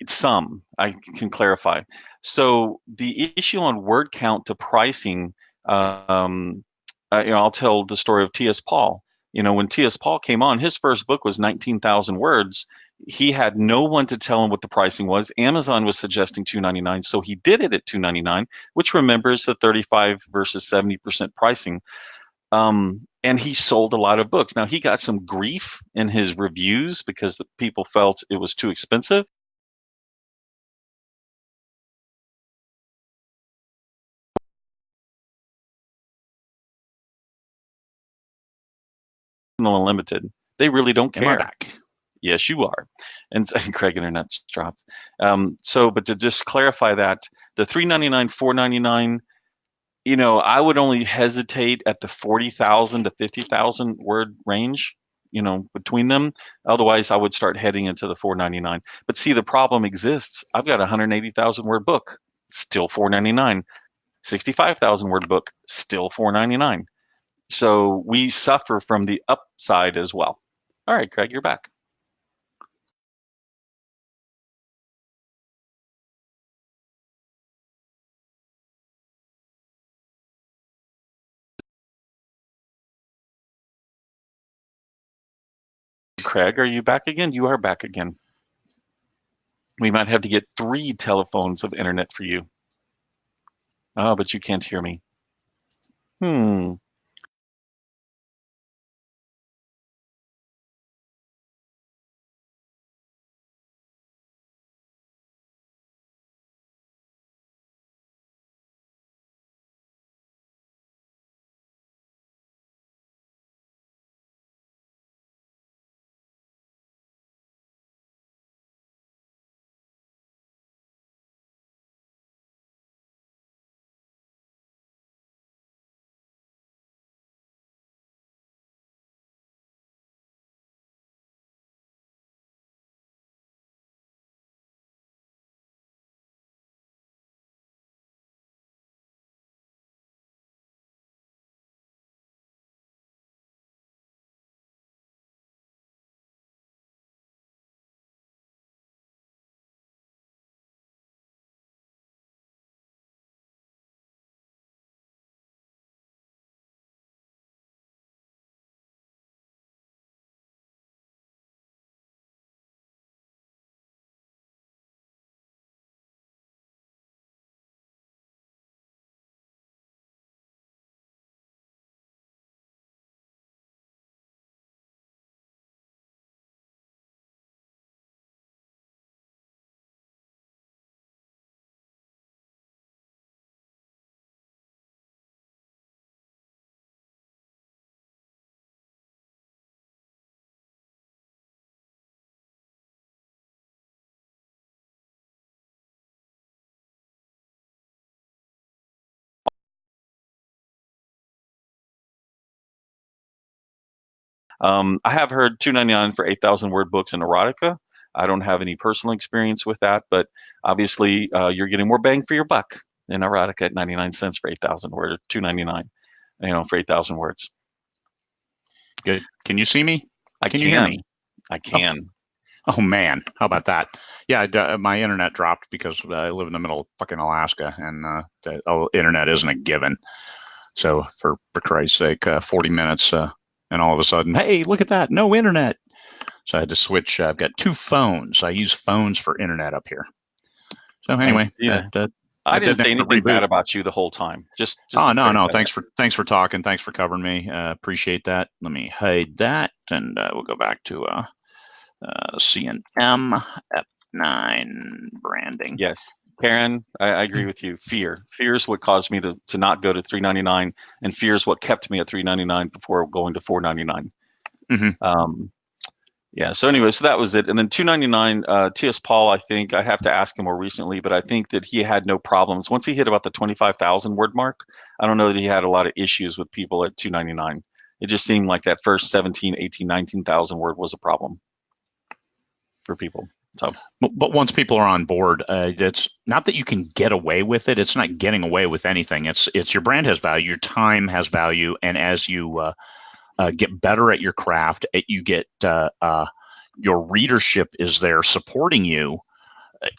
Speaker 1: some, I can clarify. So the issue on word count to pricing, I'll tell the story of T.S. Paul. When T.S. Paul came on, his first book was 19,000 words. He had no one to tell him what the pricing was. Amazon was suggesting 2.99, so he did it at 2.99, which remembers the 35 versus 70% pricing. And he sold a lot of books. Now he got some grief in his reviews because the people felt it was too expensive. Unlimited. They really don't
Speaker 2: Am I
Speaker 1: care.
Speaker 2: back?
Speaker 1: Yes, you are. And Craig Internet's dropped. But to just clarify that, the 3.99, 4.99, I would only hesitate at the 40,000 to 50,000 word range, between them. Otherwise, I would start heading into the 4.99. But see, the problem exists. I've got a 180,000 word book, still 4.99. 65,000 word book, still 4.99. So we suffer from the upside as well. All right, Craig, you're back. Craig, are you back again? You are back again. We might have to get 3 telephones of internet for you. Oh, but you can't hear me. Hmm. I have heard 2.99 for 8,000 word books in erotica. I don't have any personal experience with that, but obviously you're getting more bang for your buck in erotica at 99 cents for 8,000 words, 2.99, for 8,000 words.
Speaker 2: Good. Can you see me?
Speaker 1: I
Speaker 2: Can you hear
Speaker 1: can.
Speaker 2: me?
Speaker 1: I can.
Speaker 2: Oh man, how about that? Yeah, my internet dropped because I live in the middle of fucking Alaska, and the internet isn't a given. So for Christ's sake, 40 minutes, and all of a sudden, hey, look at that, no internet. So I had to switch. I've got two phones. I use phones for internet up here. So
Speaker 1: I
Speaker 2: anyway,
Speaker 1: see that. I
Speaker 2: that
Speaker 1: didn't
Speaker 2: didn't
Speaker 1: say
Speaker 2: have to
Speaker 1: anything
Speaker 2: reboot.
Speaker 1: bad about you the whole time. Just
Speaker 2: Oh
Speaker 1: to
Speaker 2: no, no.
Speaker 1: clarify
Speaker 2: Thanks for talking. Thanks for covering me. Appreciate that. Let me hide that, and we'll go back to C&M F9 branding.
Speaker 1: Yes. Karen, I agree with you. Fear is what caused me to not go to 3.99, and fear is what kept me at 3.99 before going to 4.99.
Speaker 2: Mm-hmm.
Speaker 1: Yeah. So anyway, so that was it. And then 2.99, T.S. Paul, I think I have to ask him more recently, but I think that he had no problems once he hit about the 25,000 word mark. I don't know that he had a lot of issues with people at 2.99. It just seemed like that first 17, 18, 19,000 word was a problem for people. So,
Speaker 2: but once people are on board, it's not that you can get away with it. It's not getting away with anything. It's your brand has value, your time has value, and as you get better at your craft, you get your readership is there supporting you.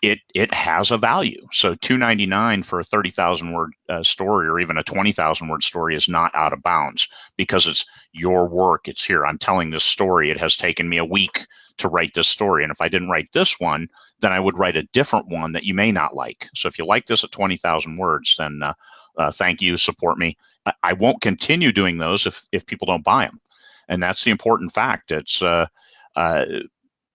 Speaker 2: It has a value. So $2.99 for a 30,000 word story, or even a 20,000 word story, is not out of bounds because it's your work. It's here. I'm telling this story. It has taken me a week to write this story, and if I didn't write this one, then I would write a different one that you may not like. So if you like this at 20,000 words, then thank you, support me. I won't continue doing those if people don't buy them, and that's the important fact. It's the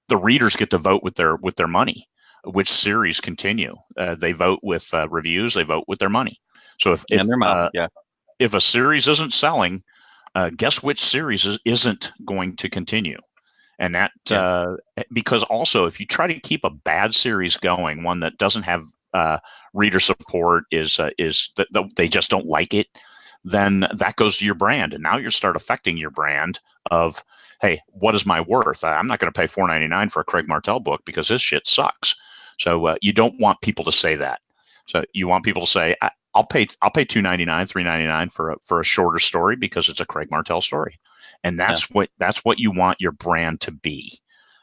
Speaker 2: readers get to vote with their money which series continue. They vote with reviews. They vote with their money. So
Speaker 1: in their mouth, yeah.
Speaker 2: if a series isn't selling, guess which series isn't going to continue? And that because also if you try to keep a bad series going, one that doesn't have reader support, is that they just don't like it, then that goes to your brand, and now you start affecting your brand of, hey, what is my worth? I'm not going to pay $4.99 for a Craig Martelle book because this shit sucks. So you don't want people to say that. So you want people to say, I'll pay $2.99, $3.99 for a shorter story because it's a Craig Martelle story, and that's what you want your brand to be,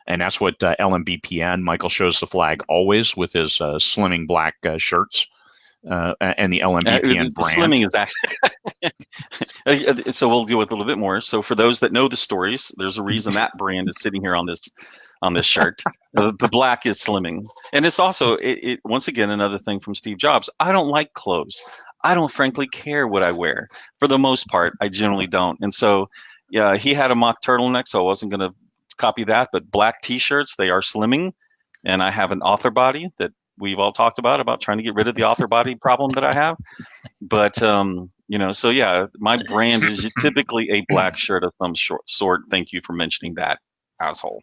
Speaker 2: and that's what LMBPN. Michael shows the flag always with his slimming black shirts. And the LMBPN brand.
Speaker 1: Slimming is actually so we'll deal with a little bit more. So for those that know the stories, there's a reason that brand is sitting here on this shirt. The black is slimming, and it's also it once again another thing from Steve Jobs. I don't like clothes. I don't frankly care what I wear. For the most part, I generally don't. And so, yeah, he had a mock turtleneck, so I wasn't going to copy that. But black T-shirts, they are slimming, and I have an author body that we've all talked about trying to get rid of the author body problem that I have. But so yeah, my brand is typically a black shirt of some sort. Thank you for mentioning that, asshole.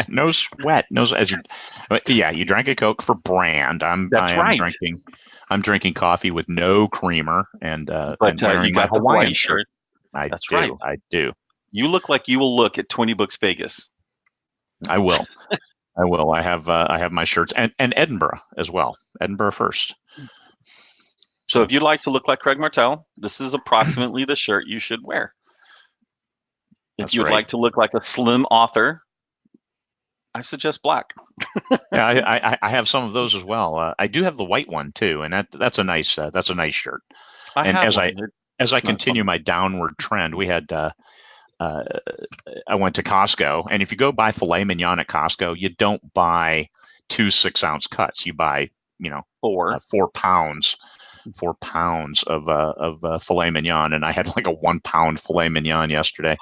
Speaker 2: No sweat, you drank a Coke for brand. I am
Speaker 1: right.
Speaker 2: drinking coffee with no creamer, and wearing
Speaker 1: you got
Speaker 2: my
Speaker 1: the Hawaii shirt.
Speaker 2: That's right. I do.
Speaker 1: You look like you will look at 20 Books Vegas.
Speaker 2: I will. I have my shirts and Edinburgh as well. Edinburgh first.
Speaker 1: So if you'd like to look like Craig Martelle, this is approximately the shirt you should wear. If you'd like to look like a slim author, I suggest black.
Speaker 2: Yeah, I have some of those as well. I do have the white one too, and that's a nice shirt. And as I continue my downward trend, we had I went to Costco, and if you go buy filet mignon at Costco, you don't buy 2 6-ounce cuts. You buy 4 pounds. 4 pounds of filet mignon, and I had like a 1 pound filet mignon yesterday.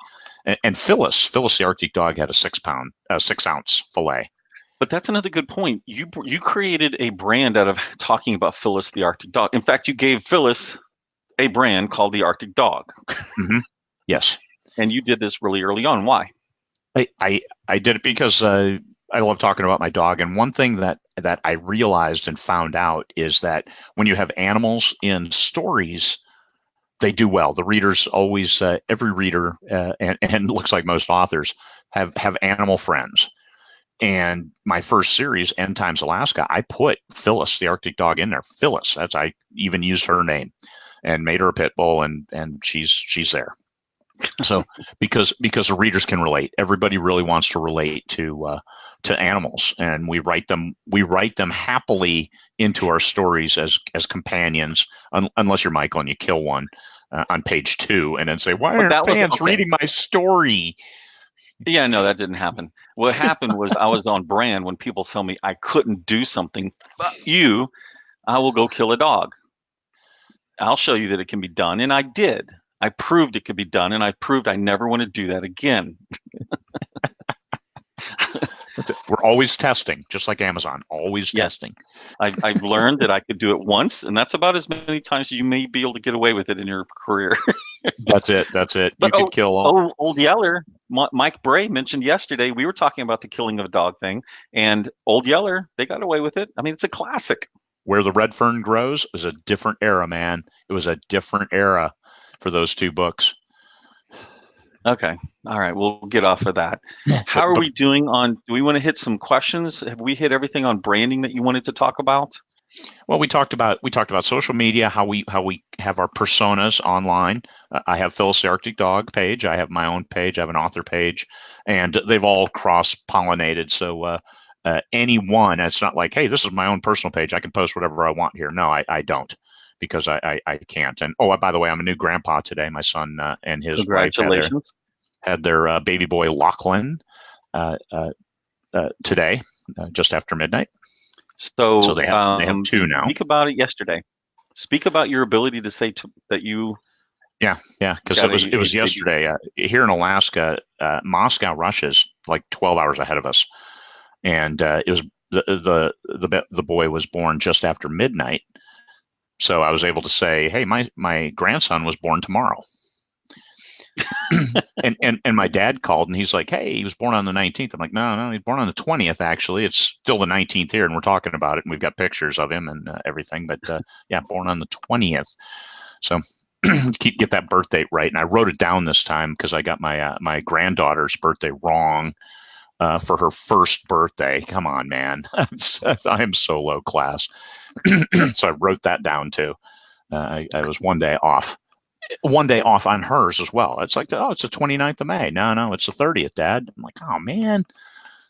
Speaker 2: And Phyllis the Arctic dog had a 6-ounce filet.
Speaker 1: But that's another good point. You created a brand out of talking about Phyllis the Arctic dog. In fact, you gave Phyllis a brand called the Arctic Dog.
Speaker 2: Mm-hmm. Yes.
Speaker 1: And you did this really early on. Why?
Speaker 2: I did it because I love talking about my dog. And one thing that I realized and found out is that when you have animals in stories, They do well. The readers always, every reader, and it looks like most authors have animal friends. And my first series, End Times Alaska, I put Phyllis, the Arctic dog, in there. Phyllis, I even used her name and made her a pit bull, and she's there. So because the readers can relate, everybody really wants to relate to animals, and we write them happily into our stories as companions, unless you're Michael and you kill one on page 2, and then say, "Why
Speaker 1: But
Speaker 2: aren't
Speaker 1: that was
Speaker 2: fans
Speaker 1: okay.
Speaker 2: reading my story?"
Speaker 1: Yeah, no, that didn't happen. What happened was I was on brand when people tell me I couldn't do something. Fuck you. I will go kill a dog. I'll show you that it can be done. And I did. I proved it could be done, and I proved I never want to do that again.
Speaker 2: We're always testing, just like Amazon, always
Speaker 1: Yes.
Speaker 2: testing.
Speaker 1: I've learned that I could do it once, and that's about as many times as you may be able to get away with it in your career.
Speaker 2: That's it. You
Speaker 1: But
Speaker 2: could kill all.
Speaker 1: Old Yeller, Mike Bray mentioned yesterday, we were talking about the killing of a dog thing, and Old Yeller, they got away with it. I mean, it's a classic.
Speaker 2: Where the Red Fern Grows was a different era, man. It was a different era for those 2 books.
Speaker 1: Okay. All right. We'll get off of that. How are we doing on, do we want to hit some questions? Have we hit everything on branding that you wanted to talk about?
Speaker 2: Well, we talked about social media, how we have our personas online. I have Phyllis the Arctic Dog page. I have my own page. I have an author page, and they've all cross pollinated. So anyone, it's not like, hey, this is my own personal page. I can post whatever I want here. No, I don't, because I can't. And by the way, I'm a new grandpa today. My son and his wife had their baby boy Lachlan today, just after midnight.
Speaker 1: So
Speaker 2: they have 2 now.
Speaker 1: Speak about it yesterday. Speak about your ability to say that you.
Speaker 2: Yeah, because it was yesterday here in Alaska. Moscow rushes like 12 hours ahead of us, and it was the boy was born just after midnight. So I was able to say, hey, my grandson was born tomorrow. and my dad called and he's like, hey, he was born on the 19th. I'm like, no, he's born on the 20th. Actually, it's still the 19th here, and we're talking about it, and we've got pictures of him and everything. But yeah, born on the 20th. So get that birth date right. And I wrote it down this time because I got my granddaughter's birthday wrong for her first birthday. Come on, man, I am so low class. So I wrote that down too. I was one day off on hers as well. It's like, it's the 29th of May. No, it's the 30th, Dad. I'm like, oh, man.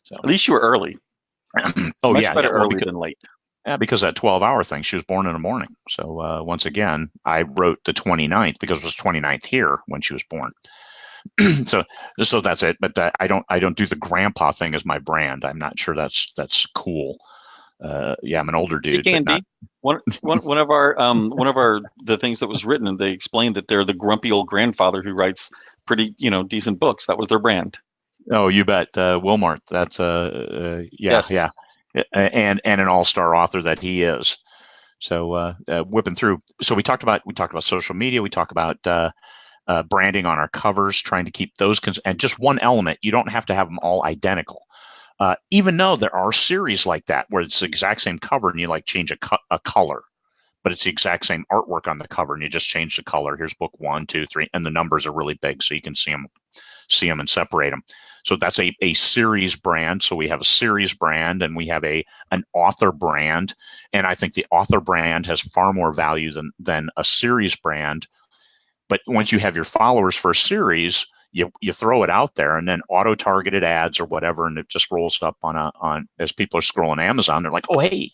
Speaker 1: So, at least you were early.
Speaker 2: Much
Speaker 1: better early than late.
Speaker 2: Yeah, because that 12-hour thing, she was born in the morning. So once again, I wrote the 29th because it was 29th here when she was born. so that's it. But I don't do the grandpa thing as my brand. I'm not sure that's cool. Yeah, I'm an older dude.
Speaker 1: It can be. One of our the things that was written, and they explained that they're the grumpy old grandfather who writes pretty decent books. That was their brand.
Speaker 2: Oh, you bet. Wilmart. That's
Speaker 1: yes.
Speaker 2: Yeah, and an all-star author that he is. So whipping through. So we talked about social media. We talk about branding on our covers, trying to keep those and just one element. You don't have to have them all identical. Even though there are series like that where it's the exact same cover and you like change a color, but it's the exact same artwork on the cover and you just change the color. Here's book 1, 2, 3, and the numbers are really big so you can see them and separate them. So that's a series brand. So we have a series brand and we have an author brand, and I think the author brand has far more value than a series brand. But once you have your followers for a series, you throw it out there, and then auto-targeted ads or whatever, and it just rolls up on as people are scrolling Amazon. They're like, oh, hey,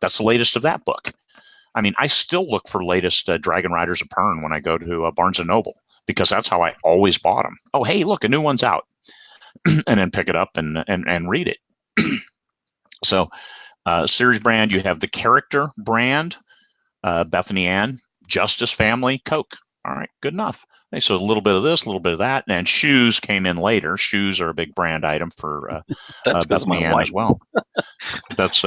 Speaker 2: that's the latest of that book. I mean, I still look for latest Dragon Riders of Pern when I go to Barnes & Noble, because that's how I always bought them. Oh, hey, look, a new one's out. And then pick it up and read it. So series brand, you have the character brand, Bethany Ann, Justice Family, Coke. All right, good enough. Okay, so a little bit of this, a little bit of that, and shoes came in later. Shoes are a big brand item for Bethany Ann as well. That's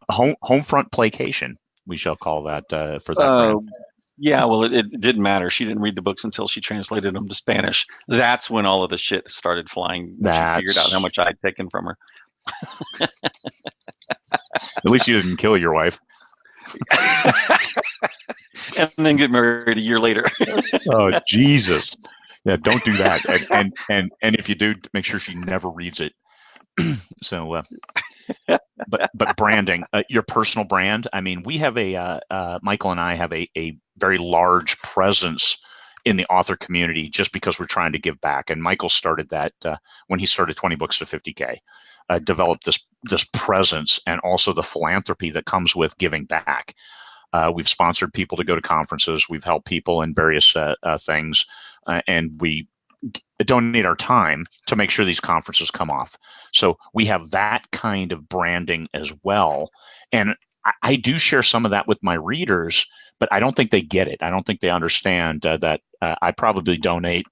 Speaker 2: home front placation, we shall call that for that brand.
Speaker 1: Yeah, well, it didn't matter. She didn't read the books until she translated them to Spanish. That's when all of the shit started flying. When she figured out how much I'd taken from her.
Speaker 2: At least you didn't kill your wife.
Speaker 1: and then get married a year later.
Speaker 2: Oh, Jesus. Yeah, don't do that. And if you do, make sure she never reads it. So, but branding, your personal brand. I mean, we have Michael and I have a very large presence in the author community just because we're trying to give back. And Michael started that when he started 20 books to 50K, developed this presence and also the philanthropy that comes with giving back. We've sponsored people to go to conferences. We've helped people in various things, and we donate our time to make sure these conferences come off. So we have that kind of branding as well. And I do share some of that with my readers, but I don't think they get it. I don't think they understand that I probably donate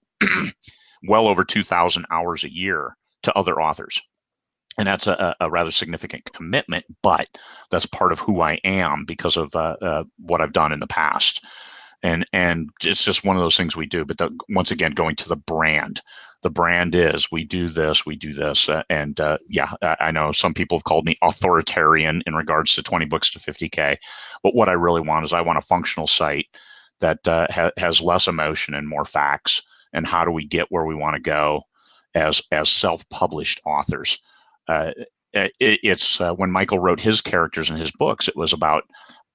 Speaker 2: well over 2,000 hours a year to other authors. And that's a rather significant commitment, but that's part of who I am because of what I've done in the past. And it's just one of those things we do. But once again, going to the brand is we do this, and yeah, I know some people have called me authoritarian in regards to 20 books to 50K, but what I really want is I want a functional site that has less emotion and more facts. And how do we get where we want to go as self-published authors? It's when Michael wrote his characters in his books, it was about,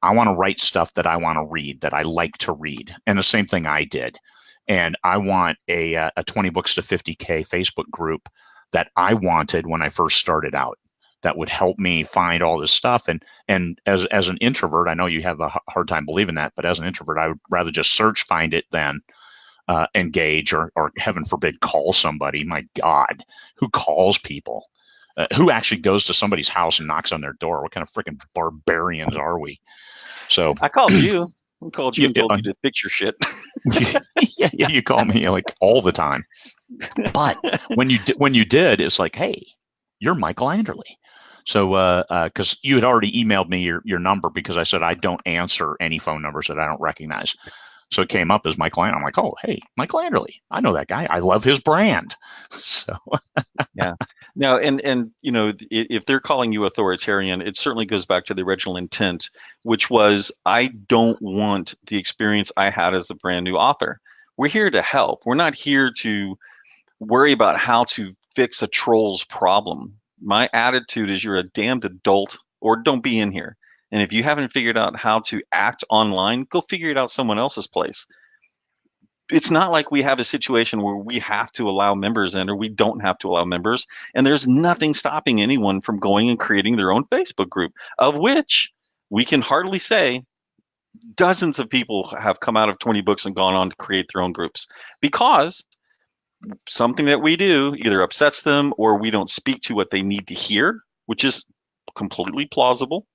Speaker 2: I want to write stuff that I want to read, that I like to read. And the same thing I did. And I want a 20 books to 50K Facebook group that I wanted when I first started out, that would help me find all this stuff. And as an introvert, I know you have a hard time believing that, but as an introvert, I would rather just search, find it than engage or heaven forbid, call somebody. My God, who calls people? Who actually goes to somebody's house and knocks on their door? What kind of freaking barbarians are we? So
Speaker 1: I called you. I called you and told you to fix your shit.
Speaker 2: yeah, you call me like all the time. But when you did, it's like, hey, you're Michael Anderle. So because you had already emailed me your number because I said I don't answer any phone numbers that I don't recognize. So it came up as Michael Anderle. I'm like, oh, hey, Michael Anderle. I know that guy. I love his brand. So
Speaker 1: yeah. No, and you know, if they're calling you authoritarian, it certainly goes back to the original intent, which was I don't want the experience I had as a brand new author. We're here to help. We're not here to worry about how to fix a troll's problem. My attitude is you're a damned adult or don't be in here. And if you haven't figured out how to act online, go figure it out someone else's place. It's not like we have a situation where we have to allow members in or we don't have to allow members. And there's nothing stopping anyone from going and creating their own Facebook group, of which we can hardly say dozens of people have come out of 20 books and gone on to create their own groups because something that we do either upsets them or we don't speak to what they need to hear, which is completely plausible.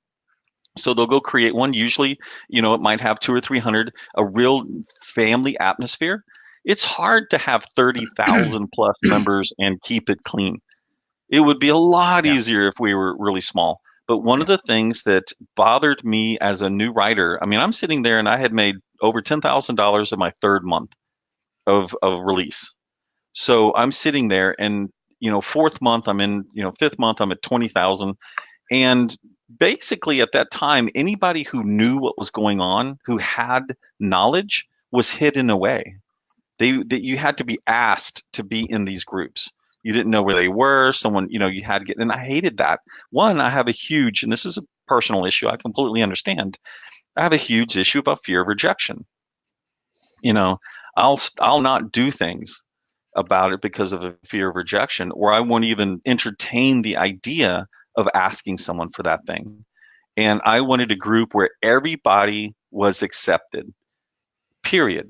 Speaker 1: So they'll go create one. Usually, you know, it might have 200 or 300, a real family atmosphere. It's hard to have 30,000 plus members and keep it clean. It would be a lot
Speaker 2: yeah,
Speaker 1: easier if we were really small. But one of the things that bothered me as a new writer, I mean, I'm sitting there and I had made over $10,000 in my third month of release. So I'm sitting there and, you know, fourth month I'm in, you know, fifth month I'm at 20,000. And basically at that time, anybody who knew what was going on, who had knowledge, was hidden away. That you had to be asked to be in these groups. You didn't know where they were. Someone, you know, you had to get, and I hated that. One, I have a huge, and this is a personal issue, I completely understand. I have a huge issue about fear of rejection. You know, I'll not do things about it because of a fear of rejection, or I won't even entertain the idea of asking someone for that thing. And I wanted a group where everybody was accepted, period.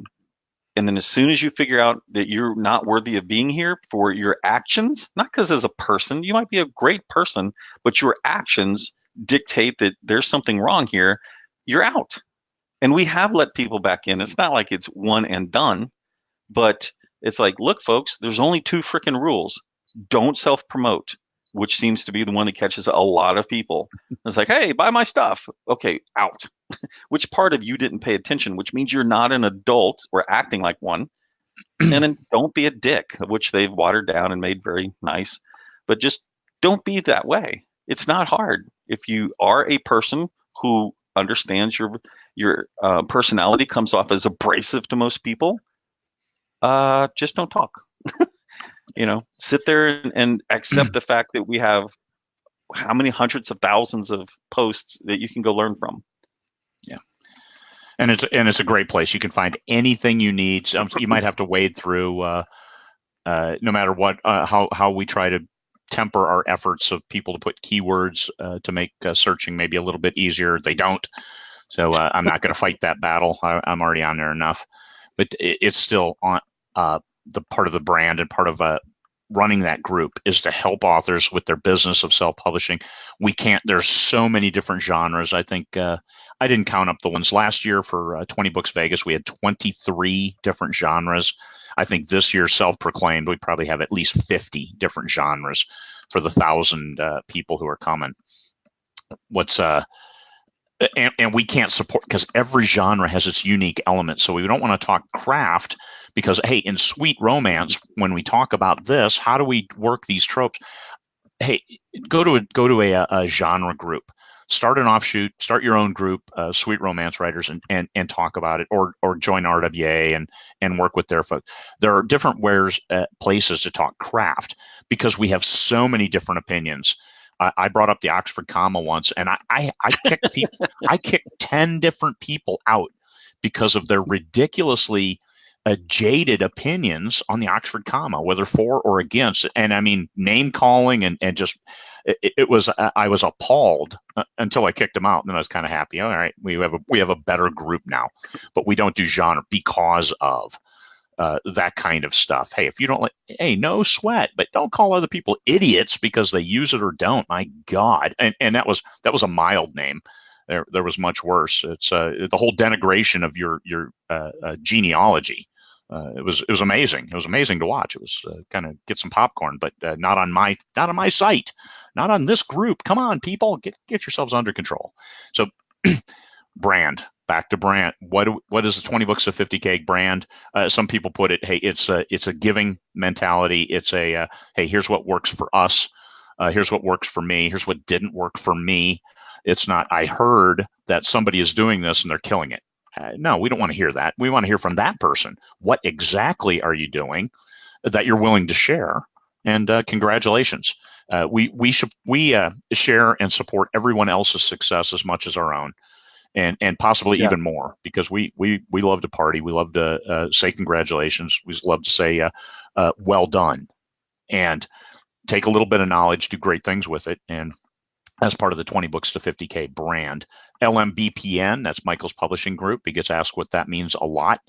Speaker 1: And then as soon as you figure out that you're not worthy of being here for your actions, not because as a person, you might be a great person, but your actions dictate that there's something wrong here, you're out. And we have let people back in. It's not like it's one and done, but it's like, look, folks, there's only two freaking rules. Don't self promote, which seems to be the one that catches a lot of people. It's like, hey, buy my stuff. Okay, out. Which part of you didn't pay attention, which means you're not an adult or acting like one. And then don't be a dick, which they've watered down and made very nice. But just don't be that way. It's not hard. If you are a person who understands your personality, comes off as abrasive to most people, just don't talk. Sit there and accept the fact that we have how many hundreds of thousands of posts that you can go learn from.
Speaker 2: Yeah. And it's a great place. You can find anything you need. You might have to wade through, no matter what, how we try to temper our efforts of people to put keywords to make searching maybe a little bit easier. They don't. So I'm not going to fight that battle. I'm already on there enough. But it's still on the part of the brand, and part of running that group is to help authors with their business of self-publishing. There's so many different genres. I think I didn't count up the ones last year for 20 Books Vegas. We had 23 different genres. I think this year, self-proclaimed, we probably have at least 50 different genres for the 1,000 people who are coming. And we can't support, because every genre has its unique element. So we don't want to talk craft, because, hey, in sweet romance, when we talk about this, how do we work these tropes? Hey, go to a genre group, start an offshoot, start your own group, sweet romance writers, and talk about it, or join RWA and work with their folks. There are different places to talk craft, because we have so many different opinions. I brought up the Oxford comma once, and I kicked people. I kicked 10 different people out because of their ridiculously jaded opinions on the Oxford comma, whether for or against. And I mean, name calling and just it was, I was appalled until I kicked them out, and then I was kind of happy. All right, we have a better group now, but we don't do genre because of that kind of stuff. Hey, if you don't hey, no sweat, but don't call other people idiots because they use it or don't. My God. And that was a mild name. There was much worse. It's the whole denigration of your genealogy. It was amazing. It was amazing to watch. It was kind of get some popcorn, but not on my site, not on this group. Come on, people, get yourselves under control. So brand. Back to brand. What is the 20 books to 50K brand? Some people put it, hey, it's a giving mentality. It's a hey, here's what works for us. Here's what works for me. Here's what didn't work for me. It's not, I heard that somebody is doing this and they're killing it. No, we don't want to hear that. We want to hear from that person. What exactly are you doing that you're willing to share? And congratulations. We share and support everyone else's success as much as our own. And possibly even more, because we love to party. We love to say congratulations. We love to say well done, and take a little bit of knowledge, do great things with it. And as part of the 20 books to 50K brand, LMBPN, that's Michael's publishing group. He gets asked what that means a lot.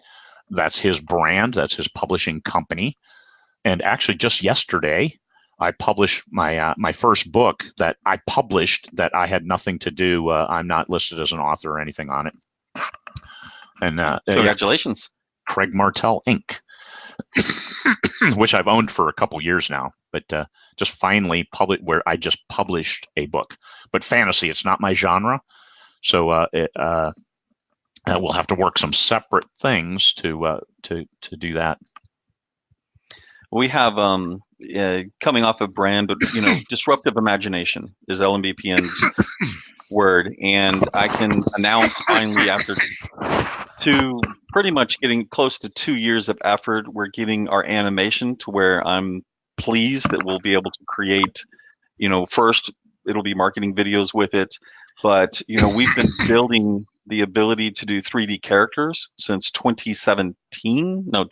Speaker 2: That's his brand. That's his publishing company. And actually, just yesterday, I published my first book that I published that I had nothing to do. I'm not listed as an author or anything on it. And
Speaker 1: congratulations,
Speaker 2: Craig Martelle Inc., which I've owned for a couple years now, but just finally where I just published a book. But fantasy, it's not my genre, so we'll have to work some separate things to do that.
Speaker 1: We have coming off of brand, but disruptive imagination is LMBPN's word, and I can announce finally, after pretty much getting close to 2 years of effort, we're getting our animation to where I'm pleased that we'll be able to create. First it'll be marketing videos with it, but we've been building the ability to do 3D characters since 2017. No,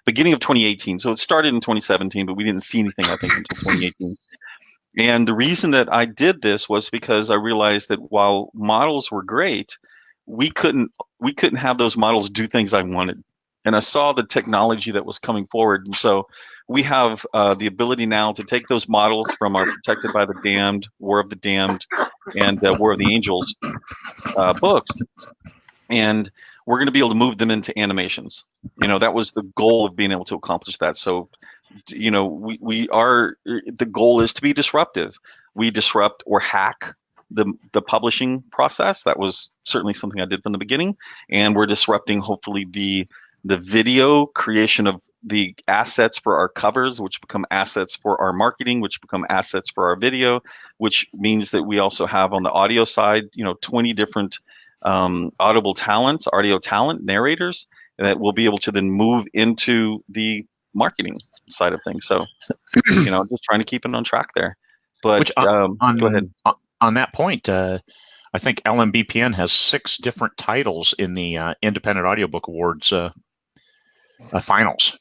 Speaker 1: beginning of 2018. So it started in 2017, but we didn't see anything, I think, until 2018. And the reason that I did this was because I realized that while models were great, we couldn't have those models do things I wanted. And I saw the technology that was coming forward. And so we have the ability now to take those models from our Protected by the Damned, War of the Damned, and War of the Angels books, and we're going to be able to move them into animations. That was the goal of being able to accomplish that. So, we are, the goal is to be disruptive. We disrupt or hack the publishing process. That was certainly something I did from the beginning, and we're disrupting hopefully the video creation of the assets for our covers, which become assets for our marketing, which become assets for our video, which means that we also have on the audio side, 20 different audio talent narrators that will be able to then move into the marketing side of things. So, just trying to keep it on track there. But
Speaker 2: Which
Speaker 1: go ahead.
Speaker 2: on that point, I think LMBPN has 6 different titles in the Independent Audiobook Awards finals.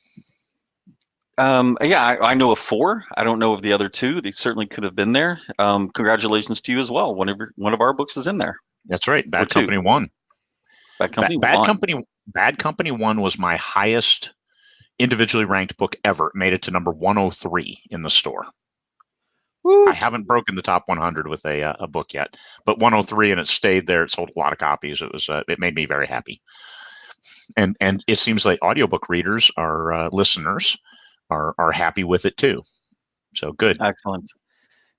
Speaker 1: Yeah, I know of 4. I don't know of the other 2. They certainly could have been there. Congratulations to you as well. One of our books is in there.
Speaker 2: That's right. Bad Company won.
Speaker 1: Bad Company
Speaker 2: won. Bad Company 1 was my highest individually ranked book ever. It made it to number 103 in the store. Woo. I haven't broken the top 100 with a book yet, but 103, and it stayed there. It sold a lot of copies. It made me very happy. And it seems like audiobook readers, our listeners, are happy with it too. So good.
Speaker 1: Excellent.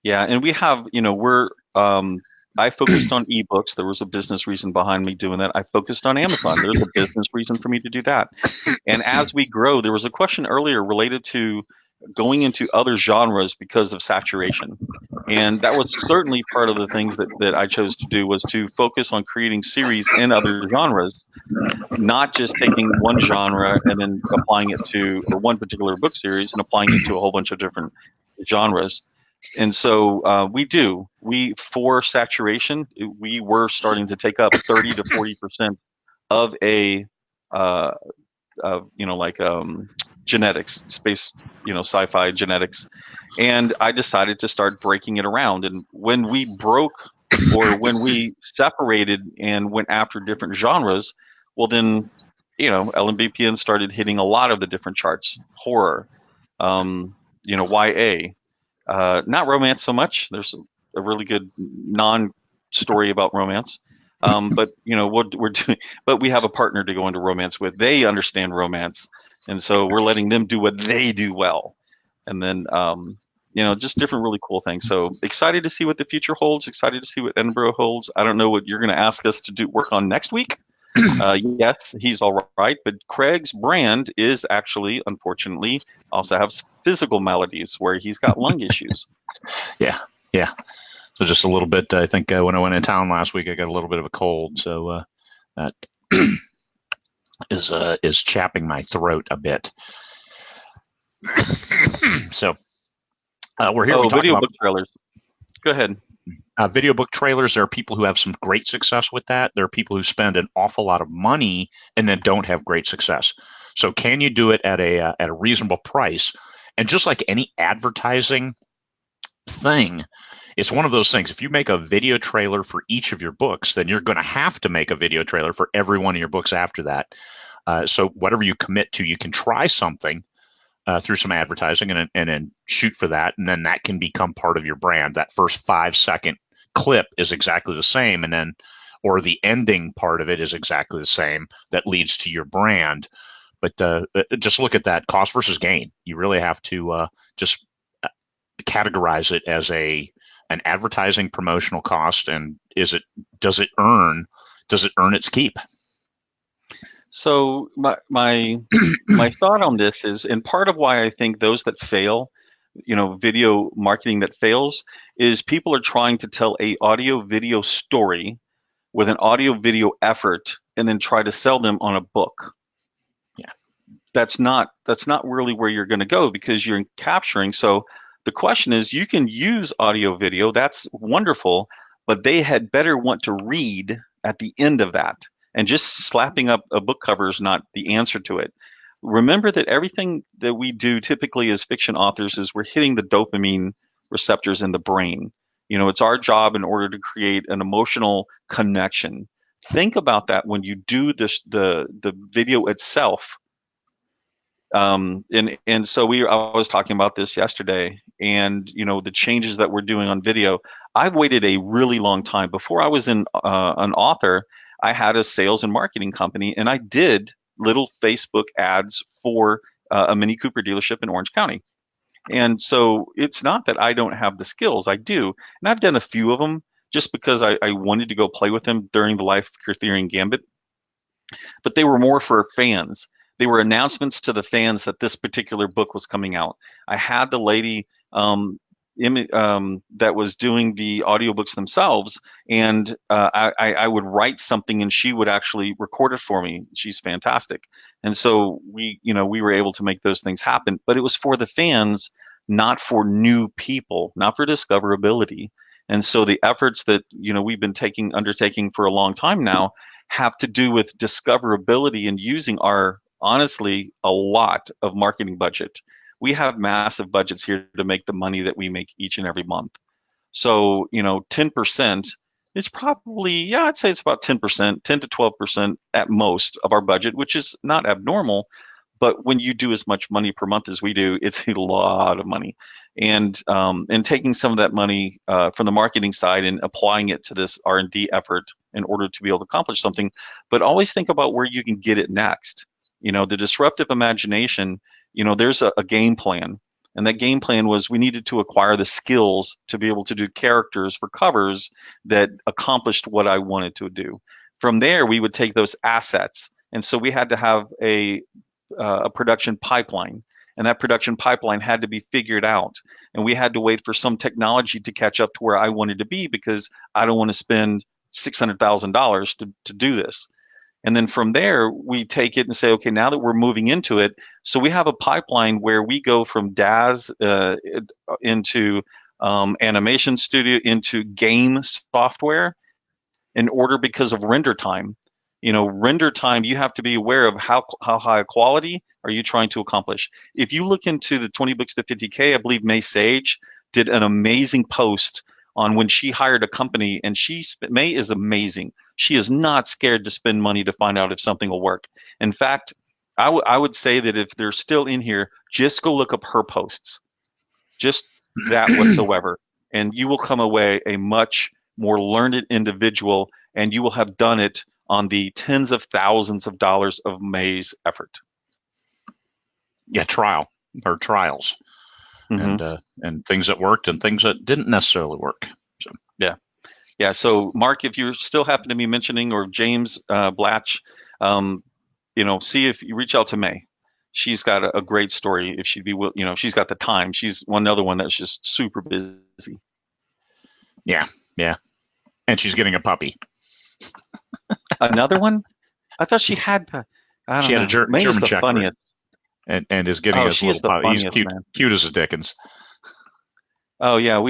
Speaker 1: Yeah, and we have, I focused on ebooks. There was a business reason behind me doing that. I focused on Amazon. There's a business reason for me to do that. And as we grow, there was a question earlier related to going into other genres because of saturation. And that was certainly part of the things that I chose to do, was to focus on creating series in other genres, not just taking one genre and then applying it to, or one particular book series and applying it to a whole bunch of different genres. And so for saturation, we were starting to take up 30 to 40% of a, genetics, space, sci-fi genetics. And I decided to start breaking it around. And when we separated and went after different genres, well then, LMBPN started hitting a lot of the different charts. Horror, YA, not romance so much. There's a really good non-story about romance. But we're doing, but we have a partner to go into romance with. They understand romance, and so we're letting them do what they do well. And then, just different really cool things. So excited to see what the future holds. Excited to see what Edinburgh holds. I don't know what you're going to ask us to work on next week. Yes, he's all right, but Craig's brand is actually, unfortunately, also has physical maladies where he's got lung issues.
Speaker 2: Yeah. So just a little bit. I think when I went in town last week, I got a little bit of a cold, so that is chapping my throat a bit. So we're here.
Speaker 1: Video book trailers. Go ahead.
Speaker 2: Video book trailers. There are people who have some great success with that. There are people who spend an awful lot of money and then don't have great success. So can you do it at a reasonable price? And just like any advertising thing, it's one of those things. If you make a video trailer for each of your books, then you're going to have to make a video trailer for every one of your books after that. So whatever you commit to, you can try something through some advertising and then shoot for that. And then that can become part of your brand. That first 5-second clip is exactly the same. Or the ending part of it is exactly the same. That leads to your brand. But just look at that cost versus gain. You really have to just categorize it as an advertising promotional cost, and does it earn its keep?
Speaker 1: So my thought on this is, and part of why I think those that fail, video marketing that fails, is people are trying to tell a audio video story with an audio video effort and then try to sell them on a book.
Speaker 2: Yeah.
Speaker 1: That's not really where you're going to go, because you're capturing. So the question is, you can use audio video, that's wonderful, but they had better want to read at the end of that. And just slapping up a book cover is not the answer to it. Remember that everything that we do typically as fiction authors is we're hitting the dopamine receptors in the brain. It's our job in order to create an emotional connection. Think about that when you do this, the video itself. And so I was talking about this yesterday, and the changes that we're doing on video. I've waited a really long time. Before I was an author, I had a sales and marketing company, and I did little Facebook ads for a Mini Cooper dealership in Orange County. And so it's not that I don't have the skills. I do. And I've done a few of them just because I wanted to go play with them during the Life, Career Theory, and Gambit. But they were more for fans. they were announcements to the fans that this particular book was coming out. I had the lady that was doing the audiobooks themselves, and I would write something, and she would actually record it for me. She's fantastic, and so we were able to make those things happen. But it was for the fans, not for new people, not for discoverability. And so the efforts that we've been undertaking for a long time now have to do with discoverability and using our honestly a lot of marketing budget. We have massive budgets here to make the money that we make each and every month. So, 10%, it's probably, yeah, I'd say it's about 10%, 10 to 12% at most of our budget, which is not abnormal. But when you do as much money per month as we do, it's a lot of money. And taking some of that money from the marketing side and applying it to this R&D effort in order to be able to accomplish something, but always think about where you can get it next. The disruptive imagination, there's a game plan. And that game plan was we needed to acquire the skills to be able to do characters for covers that accomplished what I wanted to do. From there, we would take those assets. And so we had to have a production pipeline. And that production pipeline had to be figured out. And we had to wait for some technology to catch up to where I wanted to be, because I don't want to spend $600,000 to do this. And then from there, we take it and say, okay, now that we're moving into it, so we have a pipeline where we go from DAZ into animation studio into game software in order because of render time. Render time, you have to be aware of how high a quality are you trying to accomplish. If you look into the 20 books to 50K, I believe May Sage did an amazing post on when she hired a company, and May is amazing. She is not scared to spend money to find out if something will work. In fact, I would say that if they're still in here, just go look up her posts, just that whatsoever, and you will come away a much more learned individual, and you will have done it on the tens of thousands of dollars of May's effort.
Speaker 2: Yeah, trials.
Speaker 1: Mm-hmm.
Speaker 2: And things that worked and things that didn't necessarily work. So
Speaker 1: yeah. So Mark, if you still happen to be mentioning, or James Blatch, see if you reach out to May. She's got a great story. If she'd be, she's got the time. She's one other one that's just super busy.
Speaker 2: Yeah, and she's getting a puppy.
Speaker 1: Another one? I thought she had. I don't
Speaker 2: she
Speaker 1: know.
Speaker 2: Had a
Speaker 1: May
Speaker 2: German
Speaker 1: is the
Speaker 2: Shepherd.
Speaker 1: funniest.
Speaker 2: And is getting
Speaker 1: she
Speaker 2: little
Speaker 1: is the
Speaker 2: puppy.
Speaker 1: funniest,
Speaker 2: He's
Speaker 1: man.
Speaker 2: Cute as a Dickens.
Speaker 1: Oh yeah,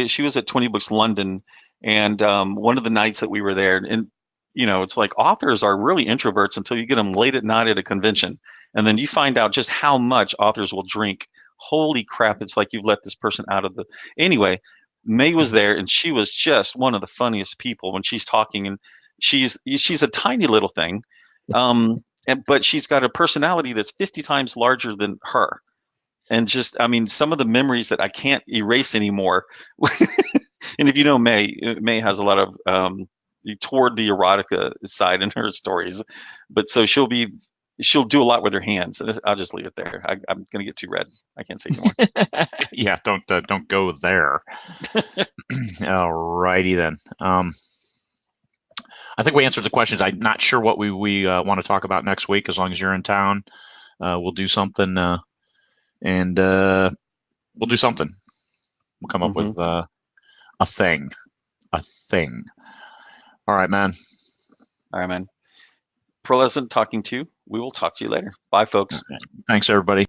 Speaker 1: she was at 20 Books London, and one of the nights that we were there, and it's like authors are really introverts until you get them late at night at a convention, and then you find out just how much authors will drink. Holy crap! It's like you've let this person out of the. Anyway, May was there, and she was just one of the funniest people when she's talking, and she's a tiny little thing, but she's got a personality that's 50 times larger than her. And just, I mean, some of the memories that I can't erase anymore. And if May has a lot of toward the erotica side in her stories, but so she'll do a lot with her hands. I'll just leave it there. I'm gonna get too red. I can't say anymore.
Speaker 2: Yeah, don't go there. All righty then. I think we answered the questions. I'm not sure what we want to talk about next week. As long as you're in town, we'll do something. And we'll do something. We'll come up with a thing. All right, man.
Speaker 1: Pleasant talking to you. We will talk to you later. Bye, folks.
Speaker 2: Okay. Thanks, everybody.